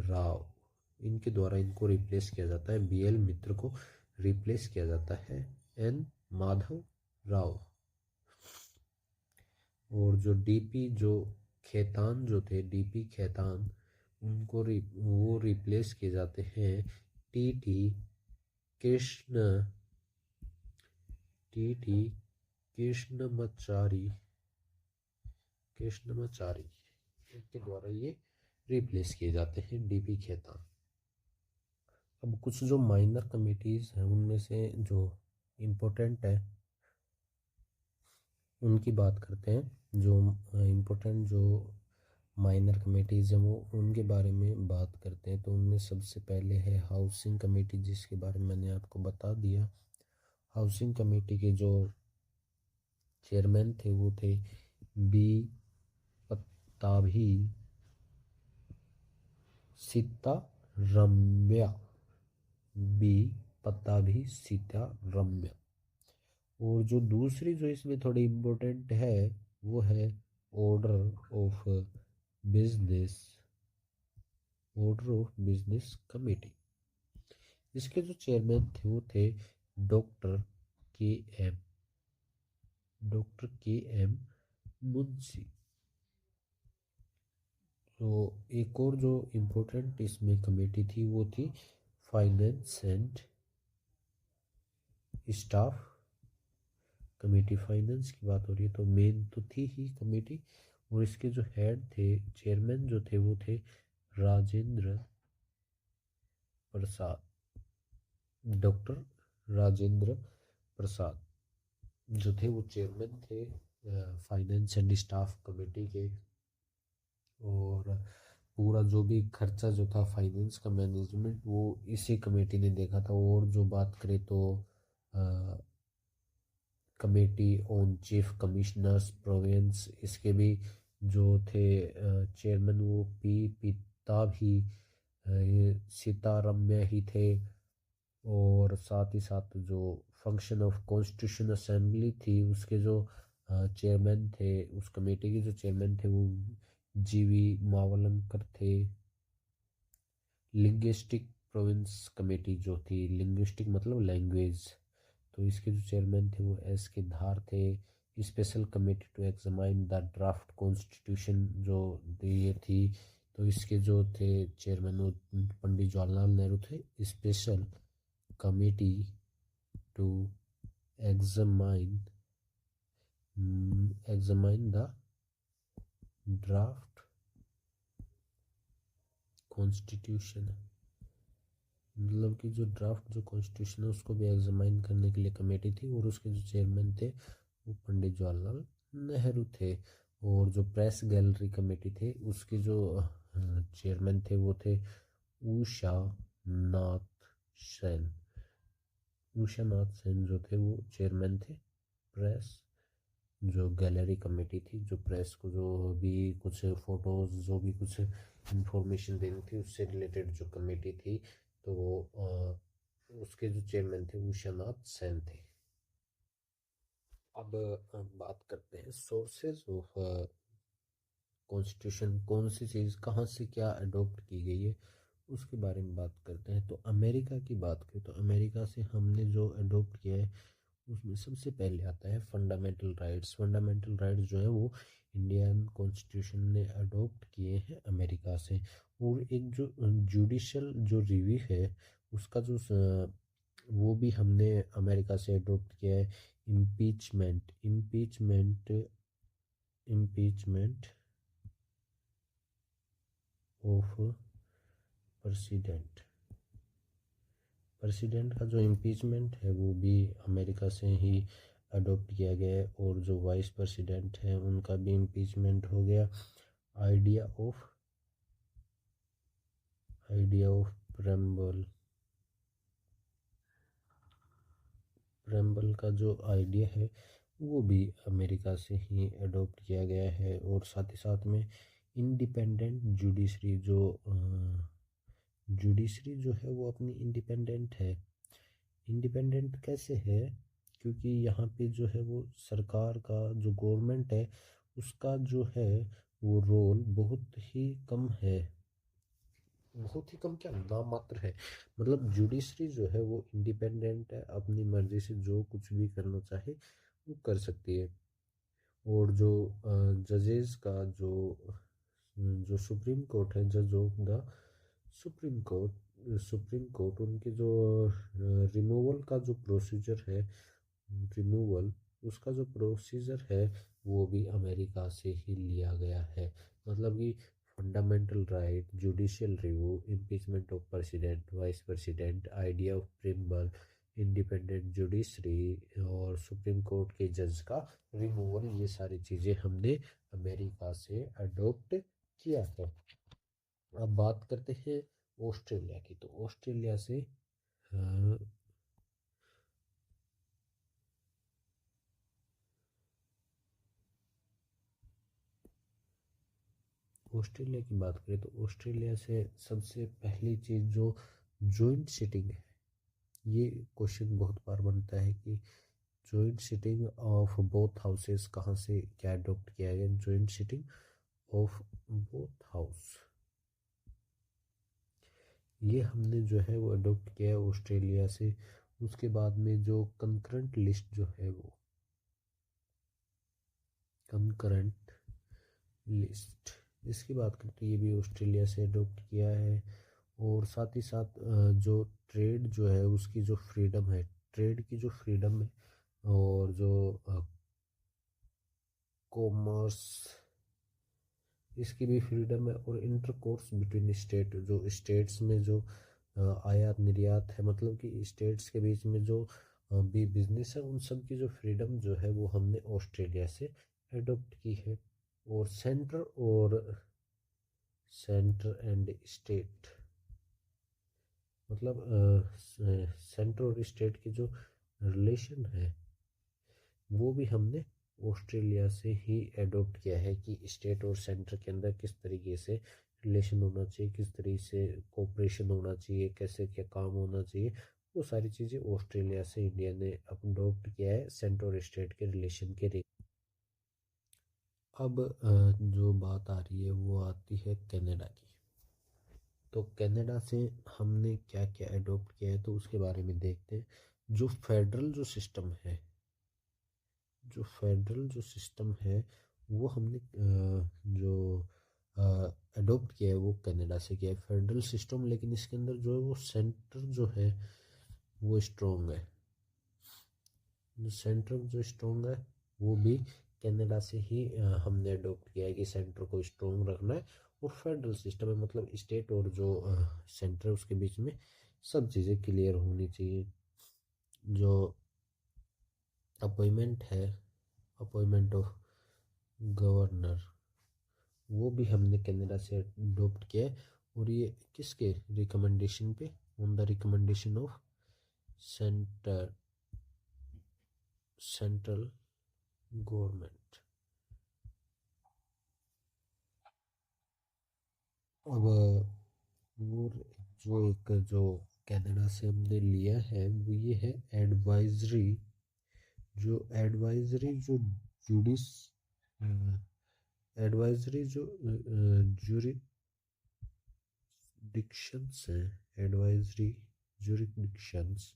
राव, इनके द्वारा इनको रिप्लेस किया जाता है। बी एल मित्र को रिप्लेस किया जाता है एन माधव राव। और जो डीपी जो खेतान जो थे, डीपी खेतान, उनको वो रिप्लेस किए जाते हैं T T Krishna T T Krishnamachari Krishnamachari इनके द्वारा ये रिप्लेस किए जाते हैं डीपी खेतान। अब कुछ जो माइनर कमिटीज़ हैं उनमें से जो इम्पोर्टेंट है उनकी बात करते हैं। जो इम्पोर्टेंट जो माइनर कमेटीज़ हैं वो उनके बारे में बात करते हैं। तो उनमें सबसे पहले है हाउसिंग कमेटी, जिसके बारे में मैंने आपको बता दिया। हाउसिंग कमेटी के जो चेयरमैन थे वो थे बी पत्ताभी सीतारम्या, बी पत्ताभी सीतारम्या। और जो दूसरी जो इसमें थोड़ी इम्पोर्टेंट है वो है order of business, order of business committee. इसके जो चेयरमैन थे वो थे डॉक्टर के एम डॉक्टर के एम मुंशी। तो एक और जो इम्पोर्टेंट इसमें कमेटी थी वो थी finance and staff committee. Finance की बात हो रही है तो मेन तो थी ही कमेटी, और इसके जो हेड थे, चेयरमैन जो थे वो थे राजेंद्र प्रसाद, डॉक्टर राजेंद्र प्रसाद जो थे वो चेयरमैन थे फाइनेंस एंड स्टाफ कमेटी के। और पूरा जो भी खर्चा जो था फाइनेंस का मैनेजमेंट वो इसी कमेटी ने देखा था। और जो बात करें तो committee on chief commissioners province, इसके भी जो थे चेयरमैन वो पी पिता भी सीतारम्या ही थे। और साथ ही साथ जो फंक्शन ऑफ कॉन्स्टिट्यूशन असेंबली थी उसके जो चेयरमैन थे, उस कमेटी के जो चेयरमैन थे वो जीवी मावलंकर थे। लिंग्विस्टिक प्रोविंस कमेटी जो थी, लिंग्विस्टिक मतलब लैंग्वेज, तो इसके जो चेयरमैन थे वो एस के धार थे। Special committee to examine the draft constitution जो ये थी, तो इसके जो थे चेयरमैन वो पंडित जवाहरलाल नेहरू थे। Special committee to examine the draft constitution, मतलब कि जो ड्राफ्ट जो कॉन्स्टिट्यूशन है उसको भी एग्जामाइन करने के लिए कमेटी थी। और उसके जो चेयरमैन थे वो पंडित जवाहरलाल नेहरू थे। और जो प्रेस गैलरी कमेटी थे उसके जो चेयरमैन थे वो थे उषा नाथ सेन। उषा नाथ सेन जो थे वो चेयरमैन थे प्रेस जो गैलरी कमेटी थी, जो प्रेस को जो भी कुछ फोटोज जो भी कुछ इंफॉर्मेशन देनी थी उससे रिलेटेड जो कमेटी थी, तो उसके जो चेयरमैन थे उषा नाथ सेन थे। अब हम बात करते हैं सोर्सेज ऑफ कॉन्स्टिट्यूशन, कौन सी चीज़ कहाँ से क्या अडॉप्ट की गई है उसके बारे में बात करते हैं। तो अमेरिका की बात करें तो अमेरिका से हमने जो अडॉप्ट किया है उसमें सबसे पहले आता है फंडामेंटल राइट्स। फंडामेंटल राइट्स जो है वो इंडियन कॉन्स्टिट्यूशन ने अडॉप्ट किए हैं अमेरिका से। और एक जो जुडिशल जो रिव्यू है उसका जो वो भी हमने अमेरिका से अडॉप्ट किया है। Impeachment impeachment impeachment of president, president का जो इम्पीचमेंट है वो भी अमेरिका से ही अडॉप्ट किया गया है। और जो वाइस प्रेसिडेंट है उनका भी इम्पीचमेंट हो गया। आइडिया ऑफ प्रेम्बल, प्रेम्बल का जो आइडिया है वो भी अमेरिका से ही अडॉप्ट किया गया है। और साथ ही साथ में इंडिपेंडेंट जुडिशरी, जो जुडिशरी जो है वो अपनी इंडिपेंडेंट है। इंडिपेंडेंट कैसे है, क्योंकि यहाँ पे जो है वो सरकार का जो गवर्नमेंट है उसका जो है वो रोल बहुत ही कम है। बहुत ही कम क्या, नाम मात्र है। मतलब जुडिशरी जो है वो इंडिपेंडेंट है, अपनी मर्जी से जो कुछ भी करना चाहे वो कर सकती है। और जो जजेस का जो जो सुप्रीम कोर्ट है, जज ऑफ द सुप्रीम कोर्ट उनके जो रिमूवल का जो प्रोसीजर है, रिमूवल उसका जो प्रोसीजर है वो भी अमेरिका से ही लिया गया है। मतलब कि fundamental right, judicial review, impeachment of president vice president, idea of preamble, independent judiciary और सुप्रीम कोर्ट के जज का रिमूवल, ये सारी चीज़ें हमने अमेरिका से अडॉप्ट किया है। अब बात करते हैं ऑस्ट्रेलिया की। तो ऑस्ट्रेलिया से ऑस्ट्रेलिया की बात करें तो ऑस्ट्रेलिया से सबसे पहली चीज़ जो जॉइंट सिटिंग है, ये क्वेश्चन बहुत बार बनता है कि joint sitting of both houses कहाँ से क्या अडॉप्ट किया गया। Joint sitting of both house, ये हमने जो है वो अडॉप्ट किया है ऑस्ट्रेलिया से। उसके बाद में जो कंकरेंट लिस्ट जो है वो कंकरेंट लिस्ट, इसकी बात करें तो ये भी ऑस्ट्रेलिया से अडॉप्ट किया है। और साथ ही साथ जो ट्रेड जो है उसकी जो फ्रीडम है, ट्रेड की जो फ्रीडम है, और जो कॉमर्स इसकी भी फ्रीडम है, और इंटरकोर्स बिटवीन स्टेट, जो स्टेट्स में जो आयात निर्यात है, मतलब कि स्टेट्स के बीच में जो भी बिजनेस है, उन सब की जो फ्रीडम जो है वो हमने ऑस्ट्रेलिया से अडॉप्ट की है। और सेंटर एंड स्टेट, मतलब सेंटर और स्टेट की जो रिलेशन है वो भी हमने ऑस्ट्रेलिया से ही अडॉप्ट किया है कि स्टेट और सेंटर के अंदर किस तरीके से रिलेशन होना चाहिए, किस तरीके से कोऑपरेशन होना चाहिए, कैसे क्या काम होना चाहिए, वो सारी चीज़ें ऑस्ट्रेलिया से इंडिया ने अडॉप्ट किया है सेंटर और स्टेट के रिलेशन के लिए। अब जो बात आ रही है वो आती है कनाडा की। तो कनाडा से हमने क्या क्या अडॉप्ट किया है तो उसके बारे में देखते हैं। जो फेडरल जो सिस्टम है, जो फेडरल जो सिस्टम है वो हमने जो अडॉप्ट किया है वो कनाडा से किया है फेडरल सिस्टम। लेकिन इसके अंदर जो है वो सेंटर जो है वो स्ट्रॉन्ग है, जो सेंटर जो स्ट्रॉन्ग है वो भी कनाडा से ही हमने अडॉप्ट किया है कि सेंटर को स्ट्रॉन्ग रखना है। और फेडरल सिस्टम है, मतलब स्टेट और जो सेंटर है उसके बीच में सब चीज़ें क्लियर होनी चाहिए। जो अपॉइंटमेंट है, अपॉइंटमेंट ऑफ गवर्नर, वो भी हमने कनाडा से अडॉप्ट किया है। और ये किसके रिकमेंडेशन पे, on the recommendation of centre, central government. अब और जो एक जो कनाडा से हमने लिया है वो ये है एडवाइजरी, जो एडवाइजरी जो जुडिस एडवाइजरी जो जुरिडिक्शंस हैं, एडवाइजरी जुरिडिक्शंस,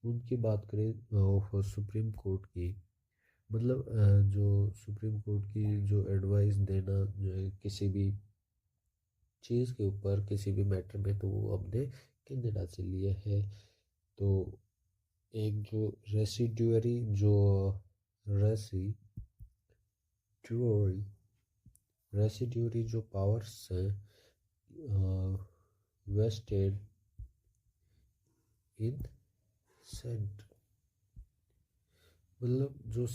उनकी बात करें ऑफ सुप्रीम कोर्ट की, मतलब जो सुप्रीम कोर्ट की जो एडवाइस देना जो है किसी भी चीज़ के ऊपर, किसी भी मैटर में, तो वो हमने कनाडा से लिया है। तो एक जो रेसिड्यूअरी जो रेसिड्यूअरी रेसिड्यूअरी जो पावर्स हैं वेस्टेड इन सेंटर, मतलब जो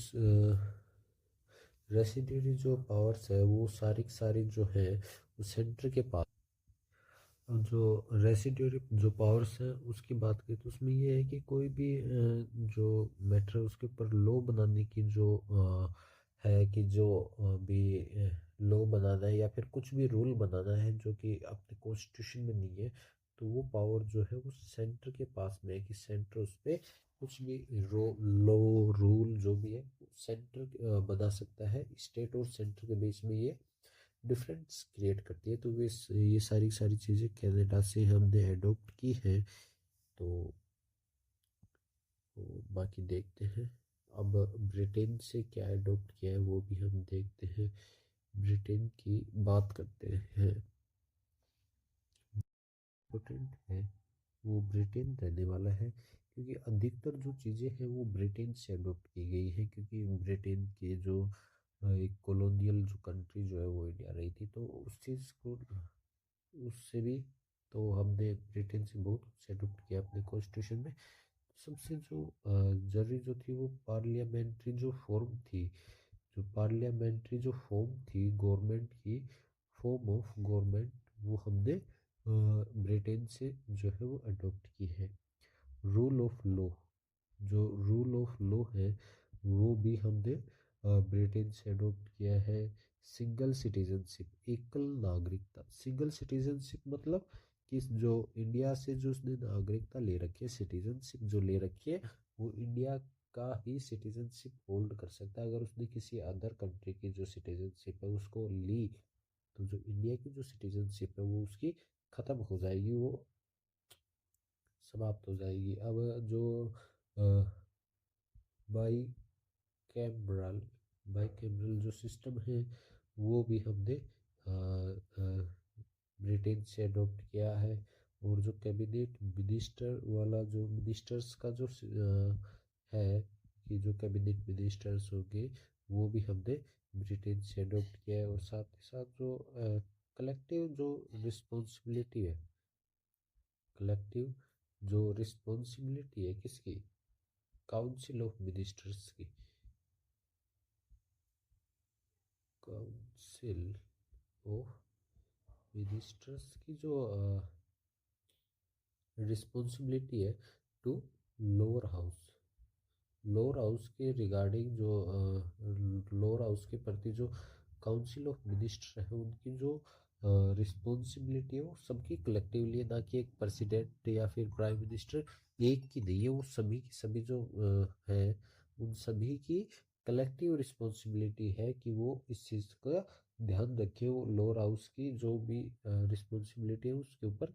रेसिड्यूअरी जो पावर्स है वो सारी की सारी जो है वो सेंटर के पास। जो रेसिड्यूअरी जो पावर्स है उसकी बात करें तो उसमें ये है कि कोई भी जो मैटर है उसके ऊपर लॉ बनाने की जो है कि जो भी लॉ बनाना है या फिर कुछ भी रूल बनाना है जो कि अपने कॉन्स्टिट्यूशन में नहीं है, तो वो पावर जो है वो सेंटर के पास में है कि सेंटर उस पर कुछ भी लॉ रूल जो भी है सेंटर बना सकता है। स्टेट और सेंटर के बीच में ये डिफरेंस क्रिएट करती है। तो वे ये सारी सारी चीज़ें कनाडा से हमने अडॉप्ट की है। तो, तो बाकी देखते हैं। अब ब्रिटेन से क्या अडॉप्ट किया है वो भी हम देखते हैं। ब्रिटेन की बात करते हैं। इम्पोर्टेंट है वो ब्रिटेन रहने वाला है, क्योंकि अधिकतर जो चीज़ें हैं वो ब्रिटेन से अडॉप्ट की गई है, क्योंकि ब्रिटेन के जो एक कॉलोनियल जो कंट्री जो है वो इंडिया रही थी, तो उस चीज़ को उससे भी तो हमने ब्रिटेन से बहुत कुछ अडॉप्ट किया अपने कॉन्स्टिट्यूशन में। सबसे जो जरूरी जो थी वो पार्लियामेंट्री जो फॉर्म थी, जो पार्लियामेंट्री जो फॉर्म थी गवर्नमेंट की, फॉर्म ऑफ गवर्नमेंट, वो हमने ब्रिटेन से जो है वो अडॉप्ट की है। रूल ऑफ लॉ, जो रूल ऑफ लॉ है वो भी हमने ब्रिटेन से अडॉप्ट किया है। सिंगल सिटीजनशिप, एकल नागरिकता। सिंगल सिटीजनशिप मतलब कि जो इंडिया से जो उसने नागरिकता ले रखी है, सिटीजनशिप जो ले रखी है, वो इंडिया का ही सिटीजनशिप होल्ड कर सकता है। अगर उसने किसी अदर कंट्री की जो सिटीजनशिप है उसको ली, तो जो इंडिया की जो सिटीजनशिप है वो उसकी ख़त्म हो जाएगी, वो समाप्त हो जाएगी। अब जो बाई कैमरल बाई कैमरल जो सिस्टम है वो भी हमने ब्रिटेन से अडॉप्ट किया है। और जो कैबिनेट मिनिस्टर वाला जो मिनिस्टर्स का जो है कि जो कैबिनेट मिनिस्टर्स होंगे वो भी हमने ब्रिटेन से अडॉप्ट किया है। और साथ ही साथ जो कलेक्टिव जो रिस्पॉन्सिबिलिटी है, कलेक्टिव जो रिस्पॉन्सिबिलिटी है किसकी, काउंसिल ऑफ मिनिस्टर्स की, काउंसिल ऑफ मिनिस्टर्स की जो रिस्पॉन्सिबिलिटी है to lower house, lower house के रिगार्डिंग जो लोअर हाउस के प्रति जो काउंसिल ऑफ मिनिस्टर है उनकी जो रिस्पॉन्सिबिलिटी है वो सबकी कलेक्टिवली है, ना कि एक प्रेसिडेंट या फिर प्राइम मिनिस्टर एक की नहीं है, वो सभी की सभी जो है उन सभी की कलेक्टिव रिस्पॉन्सिबिलिटी है कि वो इस चीज़ का ध्यान रखे, वो लोअर हाउस की जो भी रिस्पॉन्सिबिलिटी है उसके ऊपर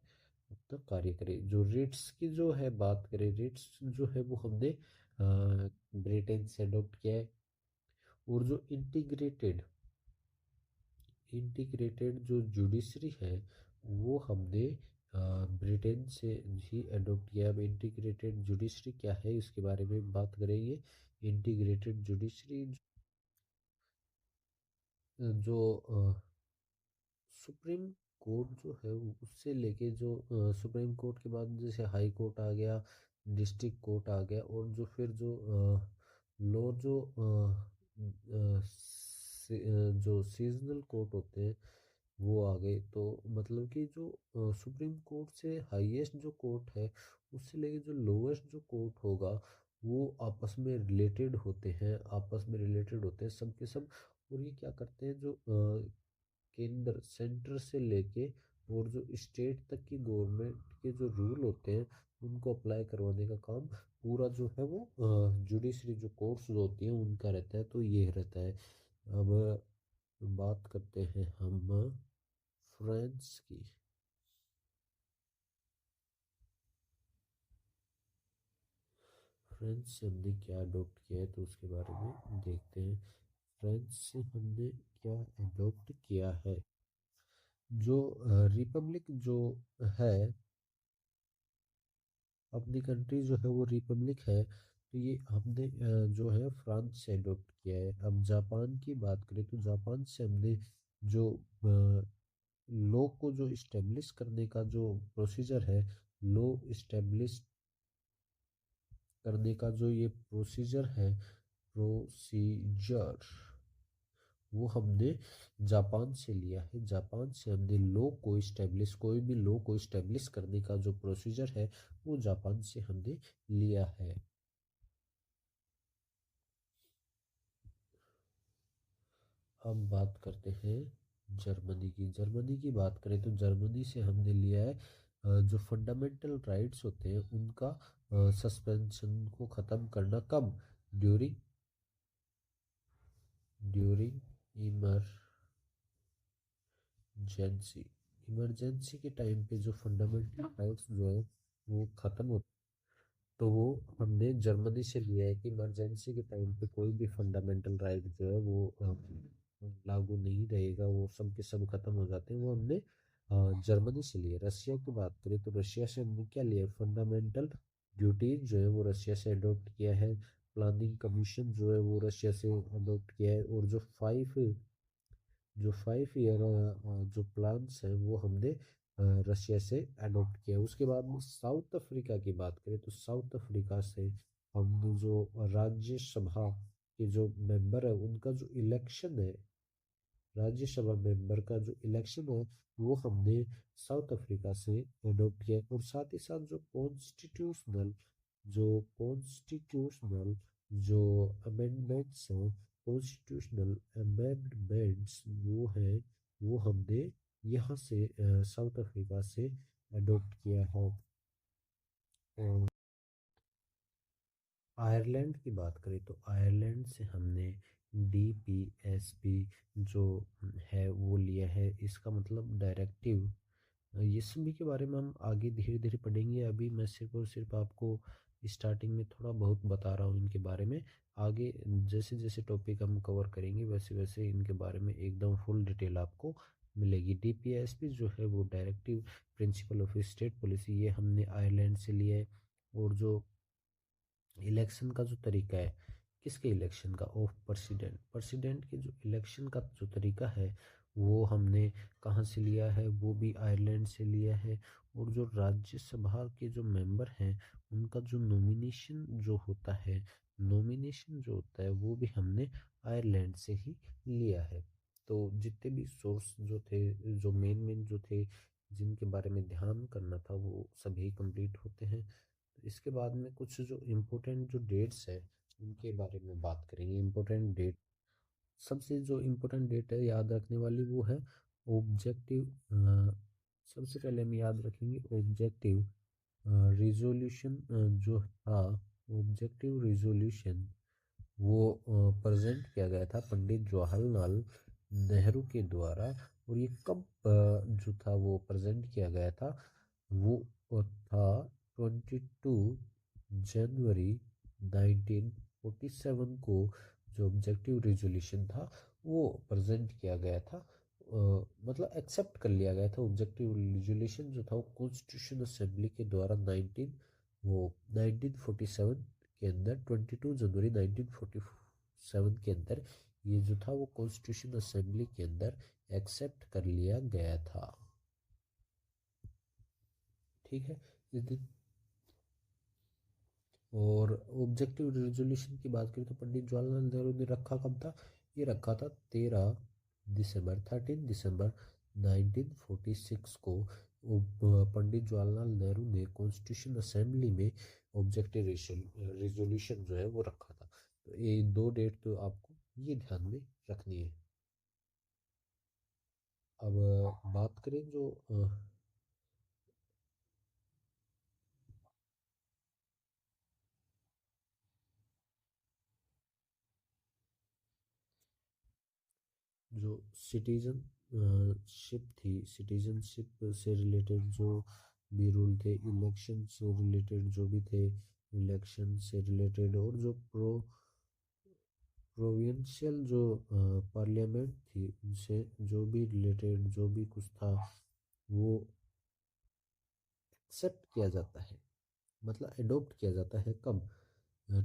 अपना कार्य करे। जो रिट्स की जो है बात करें, रिट्स जो है वो हमने ब्रिटेन से अडॉप्ट किया है। और जो इंटीग्रेटेड इंटीग्रेटेड जो जुडिशरी है वो हमने ब्रिटेन से ही अडॉप्ट किया। अब इंटीग्रेटेड जुडिशरी क्या है इसके बारे में बात करेंगे। इंटीग्रेटेड जुडिशरी जो सुप्रीम कोर्ट जो है उससे लेके जो सुप्रीम कोर्ट के बाद जैसे हाई कोर्ट आ गया, डिस्ट्रिक्ट कोर्ट आ गया, और जो फिर जो लो जो जो सीजनल कोर्ट होते हैं वो आ गए। तो मतलब कि जो सुप्रीम कोर्ट से हाईएस्ट जो कोर्ट है उससे लेके जो लोवेस्ट जो कोर्ट होगा वो आपस में रिलेटेड होते हैं, आपस में रिलेटेड होते हैं सब के सब। और ये क्या करते हैं, जो केंद्र सेंटर से लेके और जो स्टेट तक की गवर्नमेंट के जो रूल होते हैं उनको अप्लाई करवाने का काम पूरा जो है वो जुडिशरी जो कोर्ट्स जो होती हैं उनका रहता है। तो ये रहता है। अब बात करते हैं हम फ्रांस की। फ्रांस से हमने क्या अडॉप्ट किया है तो उसके बारे में देखते हैं। फ्रांस से हमने क्या अडॉप्ट किया है, जो रिपब्लिक जो है, अपनी कंट्री जो है वो रिपब्लिक है, तो ये हमने जो है फ्रांस से अडॉप्ट किया है। अब जापान की बात करें तो जापान से हमने जो लॉ को जो इस्टेब्लिश करने का जो प्रोसीजर है, लॉ इस्टेब्लिश करने का जो ये प्रोसीजर है, प्रोसीजर वो हमने जापान से लिया है। जापान से हमने लॉ को इस्टेब्लिश, कोई भी लॉ को इस्टेब्लिश करने का जो प्रोसीजर है वो जापान से हमने लिया है। अब बात करते हैं जर्मनी की। जर्मनी की बात करें तो जर्मनी से हमने लिया है जो फंडामेंटल राइट्स होते हैं उनका सस्पेंशन को ख़त्म करना। कब? During during emergency. इमरजेंसी के टाइम पे जो फंडामेंटल राइट्स जो है वो ख़त्म होते, तो वो हमने जर्मनी से लिया है कि इमरजेंसी के टाइम पे कोई भी फंडामेंटल राइट जो है वो लागू नहीं रहेगा, वो सब के सब खत्म हो जाते हैं। वो हमने जर्मनी से लिए। रशिया की बात करें तो रशिया से हमने क्या लिया, फंडामेंटल ड्यूटीज जो है वो रशिया से अडॉप्ट किया है। प्लानिंग कमीशन जो है वो रशिया से अडॉप्ट किया है। और जो 5 ईयर जो प्लान्स हैं वो हमने रशिया से अडॉप्ट किया। उसके बाद में साउथ अफ्रीका की बात करें तो साउथ अफ्रीका से हम जो राज्यसभा के जो मेंबर है उनका जो इलेक्शन है, राज्यसभा मेंबर का जो इलेक्शन है वो हमने साउथ अफ्रीका से अडॉप्ट किया। और साथ ही साथ जो कॉन्स्टिट्यूशनल जो अमेंडमेंट्स हैं कॉन्स्टिट्यूशनल अमेंडमेंट्स वो हमने यहाँ से साउथ अफ्रीका से अडॉप्ट किया है। और आयरलैंड की बात करें तो आयरलैंड से हमने DPSP जो है वो लिया है। इसका मतलब डायरेक्टिव। ये सभी के बारे में हम आगे धीरे धीरे पढ़ेंगे। अभी मैं सिर्फ और सिर्फ आपको स्टार्टिंग में थोड़ा बहुत बता रहा हूँ इनके बारे में। आगे जैसे जैसे टॉपिक हम कवर करेंगे वैसे वैसे इनके बारे में एकदम फुल डिटेल आपको मिलेगी। DPSP जो है वो directive principle of state policy, ये हमने आयरलैंड से लिया है। और जो इलेक्शन का जो तरीका है, किसके इलेक्शन का, ऑफ प्रेसिडेंट, प्रेसिडेंट के जो इलेक्शन का जो तरीका है वो हमने कहाँ से लिया है, वो भी आयरलैंड से लिया है। और जो राज्यसभा के जो मेंबर हैं उनका जो नॉमिनेशन जो होता है वो भी हमने आयरलैंड से ही लिया है। तो जितने भी सोर्स जो थे, जो मेन मेन जो थे, जिनके बारे में ध्यान करना था वो सभी कंप्लीट होते हैं। इसके बाद में कुछ जो इम्पोर्टेंट जो डेट्स है उनके बारे में बात करेंगे। इम्पोर्टेंट डेट, सबसे जो इम्पोर्टेंट डेट है याद रखने वाली वो है ऑब्जेक्टिव। सबसे पहले हम याद रखेंगे ऑब्जेक्टिव रिजोल्यूशन जो था। ऑब्जेक्टिव रिजोल्यूशन वो प्रेजेंट किया गया था पंडित जवाहरलाल नेहरू के द्वारा। और ये कब जो था वो प्रेजेंट किया गया था, वो था 22 जनवरी 1947 को। जो ऑब्जेक्टिव रिजोल्यूशन था वो प्रेजेंट किया गया था, मतलब एक्सेप्ट कर लिया गया था। ऑब्जेक्टिव रिजोल्यूशन जो था वो कॉन्स्टिट्यूशन असेंबली के द्वारा 1947 के अंदर, 22 जनवरी 1947 के अंदर ये जो था वो कॉन्स्टिट्यूशन असेंबली के अंदर एक्सेप्ट कर लिया गया था। ठीक है, इस दिन। और ऑब्जेक्टिव रिजोल्यूशन की बात करें तो पंडित जवाहरलाल नेहरू ने रखा कब था, ये रखा था 13 दिसंबर 1946 को। पंडित जवाहरलाल नेहरू ने कॉन्स्टिट्यूशन असेंबली में ऑब्जेक्टिव रिजोल्यूशन जो है वो रखा था। तो ये दो डेट तो आपको ये ध्यान में रखनी है। अब बात करें जो सिटीजनशिप थी, सिटीजनशिप से रिलेटेड जो भी रूल थे, इलेक्शन से रिलेटेड जो भी थे, इलेक्शन से रिलेटेड, और जो प्रोविंशियल जो पार्लियामेंट थी उनसे जो भी रिलेटेड जो भी कुछ था वो एक्सेप्ट किया जाता है, मतलब एडॉप्ट किया जाता है कब,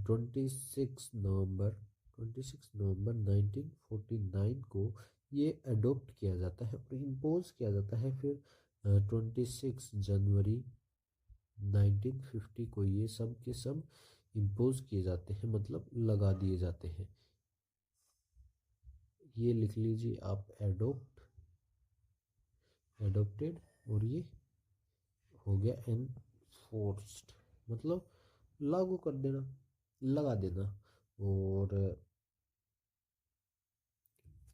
26 नवंबर 1949 को ये अडोप्ट किया जाता है और इम्पोज किया जाता है। फिर 26 जनवरी 1950 को ये सब के सब इम्पोज किए जाते हैं, मतलब लगा दिए जाते हैं। ये लिख लीजिए आप, एडोप्टेड, और ये हो गया एनफोर्स्ड, मतलब लागू कर देना, लगा देना। और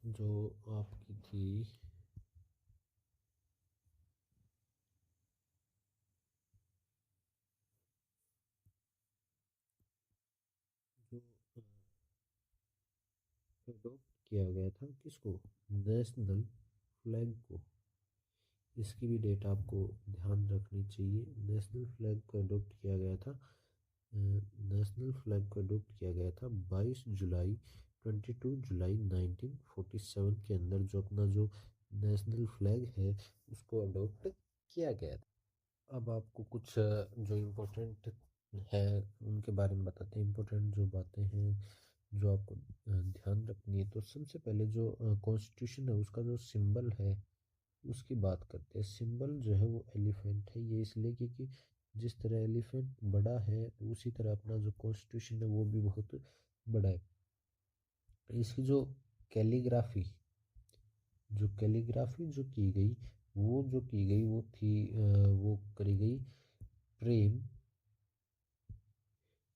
जो आपकी थी जो अडॉप्ट किया गया था किसको, नेशनल फ्लैग को, इसकी भी डेट आपको ध्यान रखनी चाहिए। नेशनल फ्लैग को अडॉप्ट किया गया था, नेशनल फ्लैग को अडॉप्ट किया गया था 22 जुलाई 1947 के अंदर। जो अपना जो नेशनल फ्लैग है उसको अडॉप्ट किया गया था। अब आपको कुछ जो इम्पोर्टेंट है उनके बारे में बताते हैं। इम्पोर्टेंट जो बातें हैं जो आपको ध्यान रखनी है, तो सबसे पहले जो कॉन्स्टिट्यूशन है उसका जो सिंबल है उसकी बात करते हैं। सिंबल जो है वो एलिफेंट है। ये इसलिए क्योंकि जिस तरह एलिफेंट बड़ा है तो उसी तरह अपना जो कॉन्स्टिट्यूशन है वो भी बहुत बड़ा है। इसकी जो कैलीग्राफी जो की गई, वो थी, वो करी गई प्रेम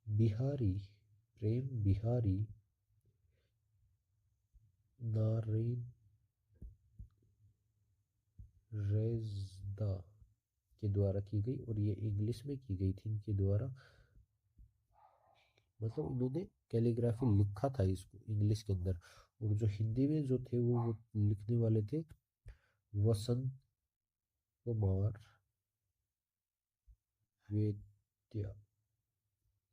बिहारी प्रेम बिहारी नारीन रेज़दा के द्वारा की गई, और ये इंग्लिश में की गई थी इनके द्वारा। मतलब इन्होंने कैलीग्राफी लिखा था इसको इंग्लिश के अंदर, और जो हिंदी में जो थे वो लिखने वाले थे वसंत कुमार वेद्या।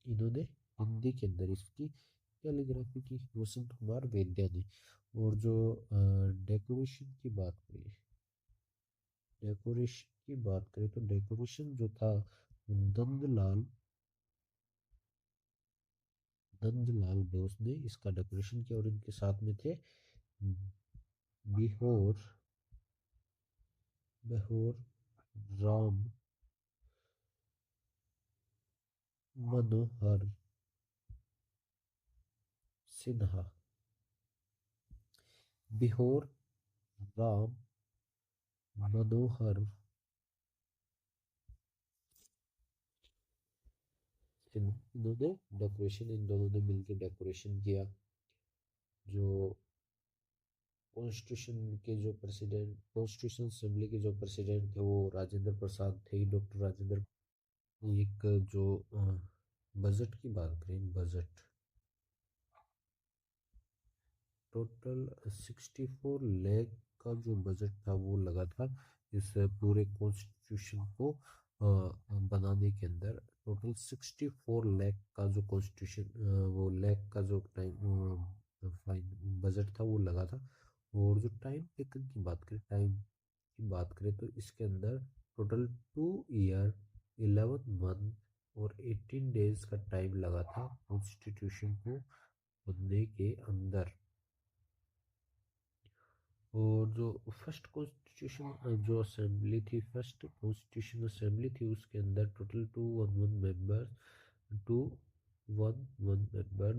इन्होंने हिंदी के अंदर इसकी कैलीग्राफी की, वसंत कुमार वेद्या ने। और जो डेकोरेशन की बात करें, तो डेकोरेशन जो था नंदलाल नंदलाल बोस ने इसका डेकोरेशन किया, और इनके साथ में थे बिहोर बिहोर राम मनोहर सिन्हा। बिहोर राम मनोहर सिन्हा, इन्होंने डेकोरेशन, इन दोनों ने मिलकर डेकोरेशन किया। जो कॉन्स्टिट्यूशन असेंबली के जो प्रेसिडेंट थे वो राजेंद्र प्रसाद थे, डॉक्टर राजेंद्र। एक जो बजट की बात करें, बजट टोटल 64 लाख का जो बजट था वो लगा था इस पूरे कॉन्स्टिट्यूशन को बनाने के अंदर। टोटल 64 लाख का जो कॉन्स्टिट्यूशन, वो लाख का जो टाइम फाइन बजट था वो लगा था। और जो टाइम की बात करें तो इसके अंदर टोटल 2 ईयर 11 मंथ और 18 डेज का टाइम लगा था कॉन्स्टिट्यूशन को बनने के अंदर। और जो फर्स्ट कॉन्स्टिट्यूशन असेंबली थी उसके अंदर टोटल 211 मेंबर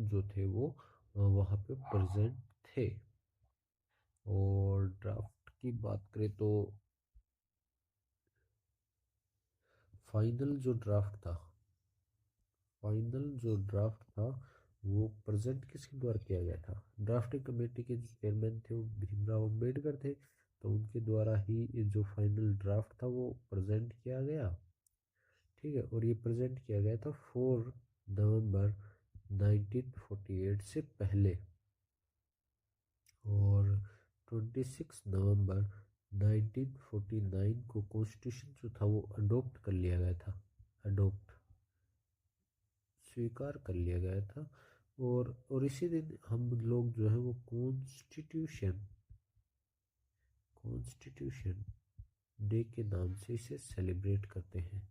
जो थे वो वहाँ पे प्रेजेंट थे। और ड्राफ्ट की बात करें तो फाइनल जो ड्राफ्ट था वो प्रेजेंट किसके द्वारा किया गया था। ड्राफ्टिंग कमेटी के जो चेयरमैन थे वो भीमराव अम्बेडकर थे, तो उनके द्वारा ही जो फाइनल ड्राफ्ट था वो प्रेजेंट किया गया। ठीक है, और ये प्रेजेंट किया गया था 4 नवंबर 1948 से पहले। और 26 नवंबर 1949 को कॉन्स्टिट्यूशन जो था वो अडोप्ट कर लिया गया था। अडोप्ट स्वीकार कर लिया गया था। और इसी दिन हम लोग जो है वो कॉन्स्टिट्यूशन डे के नाम से इसे सेलिब्रेट करते हैं।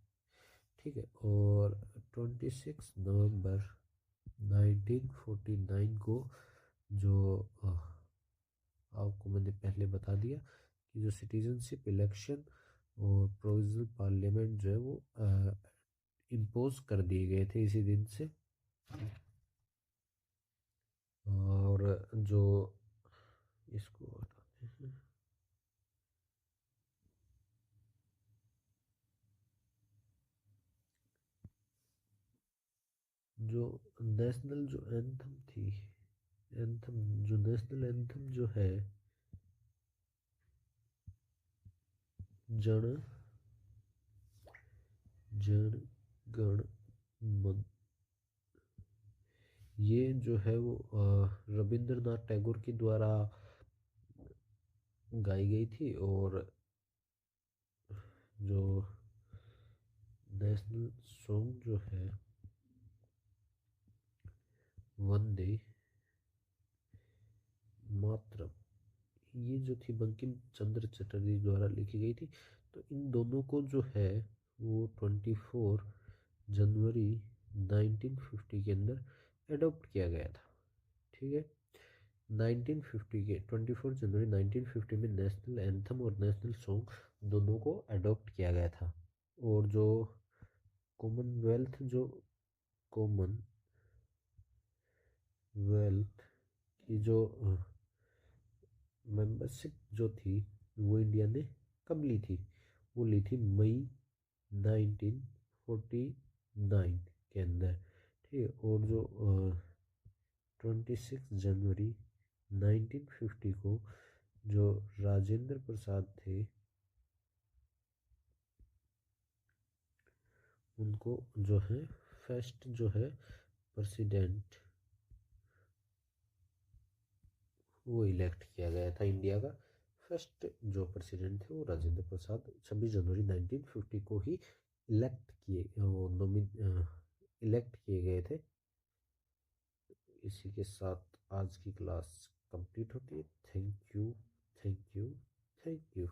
ठीक है, और 26 नवंबर 1949 को जो आपको मैंने पहले बता दिया कि जो सिटीजनशिप इलेक्शन और प्रोविजनल पार्लियामेंट जो है वो इम्पोज कर दिए गए थे इसी दिन से। और जो इसको बताते हैं, जो नेशनल जो एंथम थी, एंथम जो नेशनल एंथम जो है जन जन गण मन, ये जो है वो रविंद्रनाथ टैगोर के द्वारा गाई गई थी। और जो नेशनल सॉन्ग जो है वंदे मातरम, ये जो थी बंकिम चंद्र चटर्जी द्वारा लिखी गई थी। तो इन दोनों को जो है वो 24 जनवरी 1950 के अंदर एडॉप्ट किया गया था। ठीक है, 1950 के 24 जनवरी 1950 में नेशनल एंथम और नेशनल सॉन्ग दोनों को एडॉप्ट किया गया था। और जो कॉमनवेल्थ जो कॉमनवेल्थ की जो मेंबरशिप जो थी वो इंडिया ने कब ली थी, वो ली थी मई 1949 के अंदर। ठीक है, और जो 26 जनवरी 1950 को जो राजेंद्र प्रसाद थे उनको जो है फर्स्ट जो है प्रेसिडेंट वो इलेक्ट किया गया था। इंडिया का फर्स्ट जो प्रेसिडेंट थे वो राजेंद्र प्रसाद 26 जनवरी 1950 को ही इलेक्ट किए वो इलेक्ट किए गए थे। इसी के साथ आज की क्लास कंप्लीट होती है। Thank you, thank you, thank you.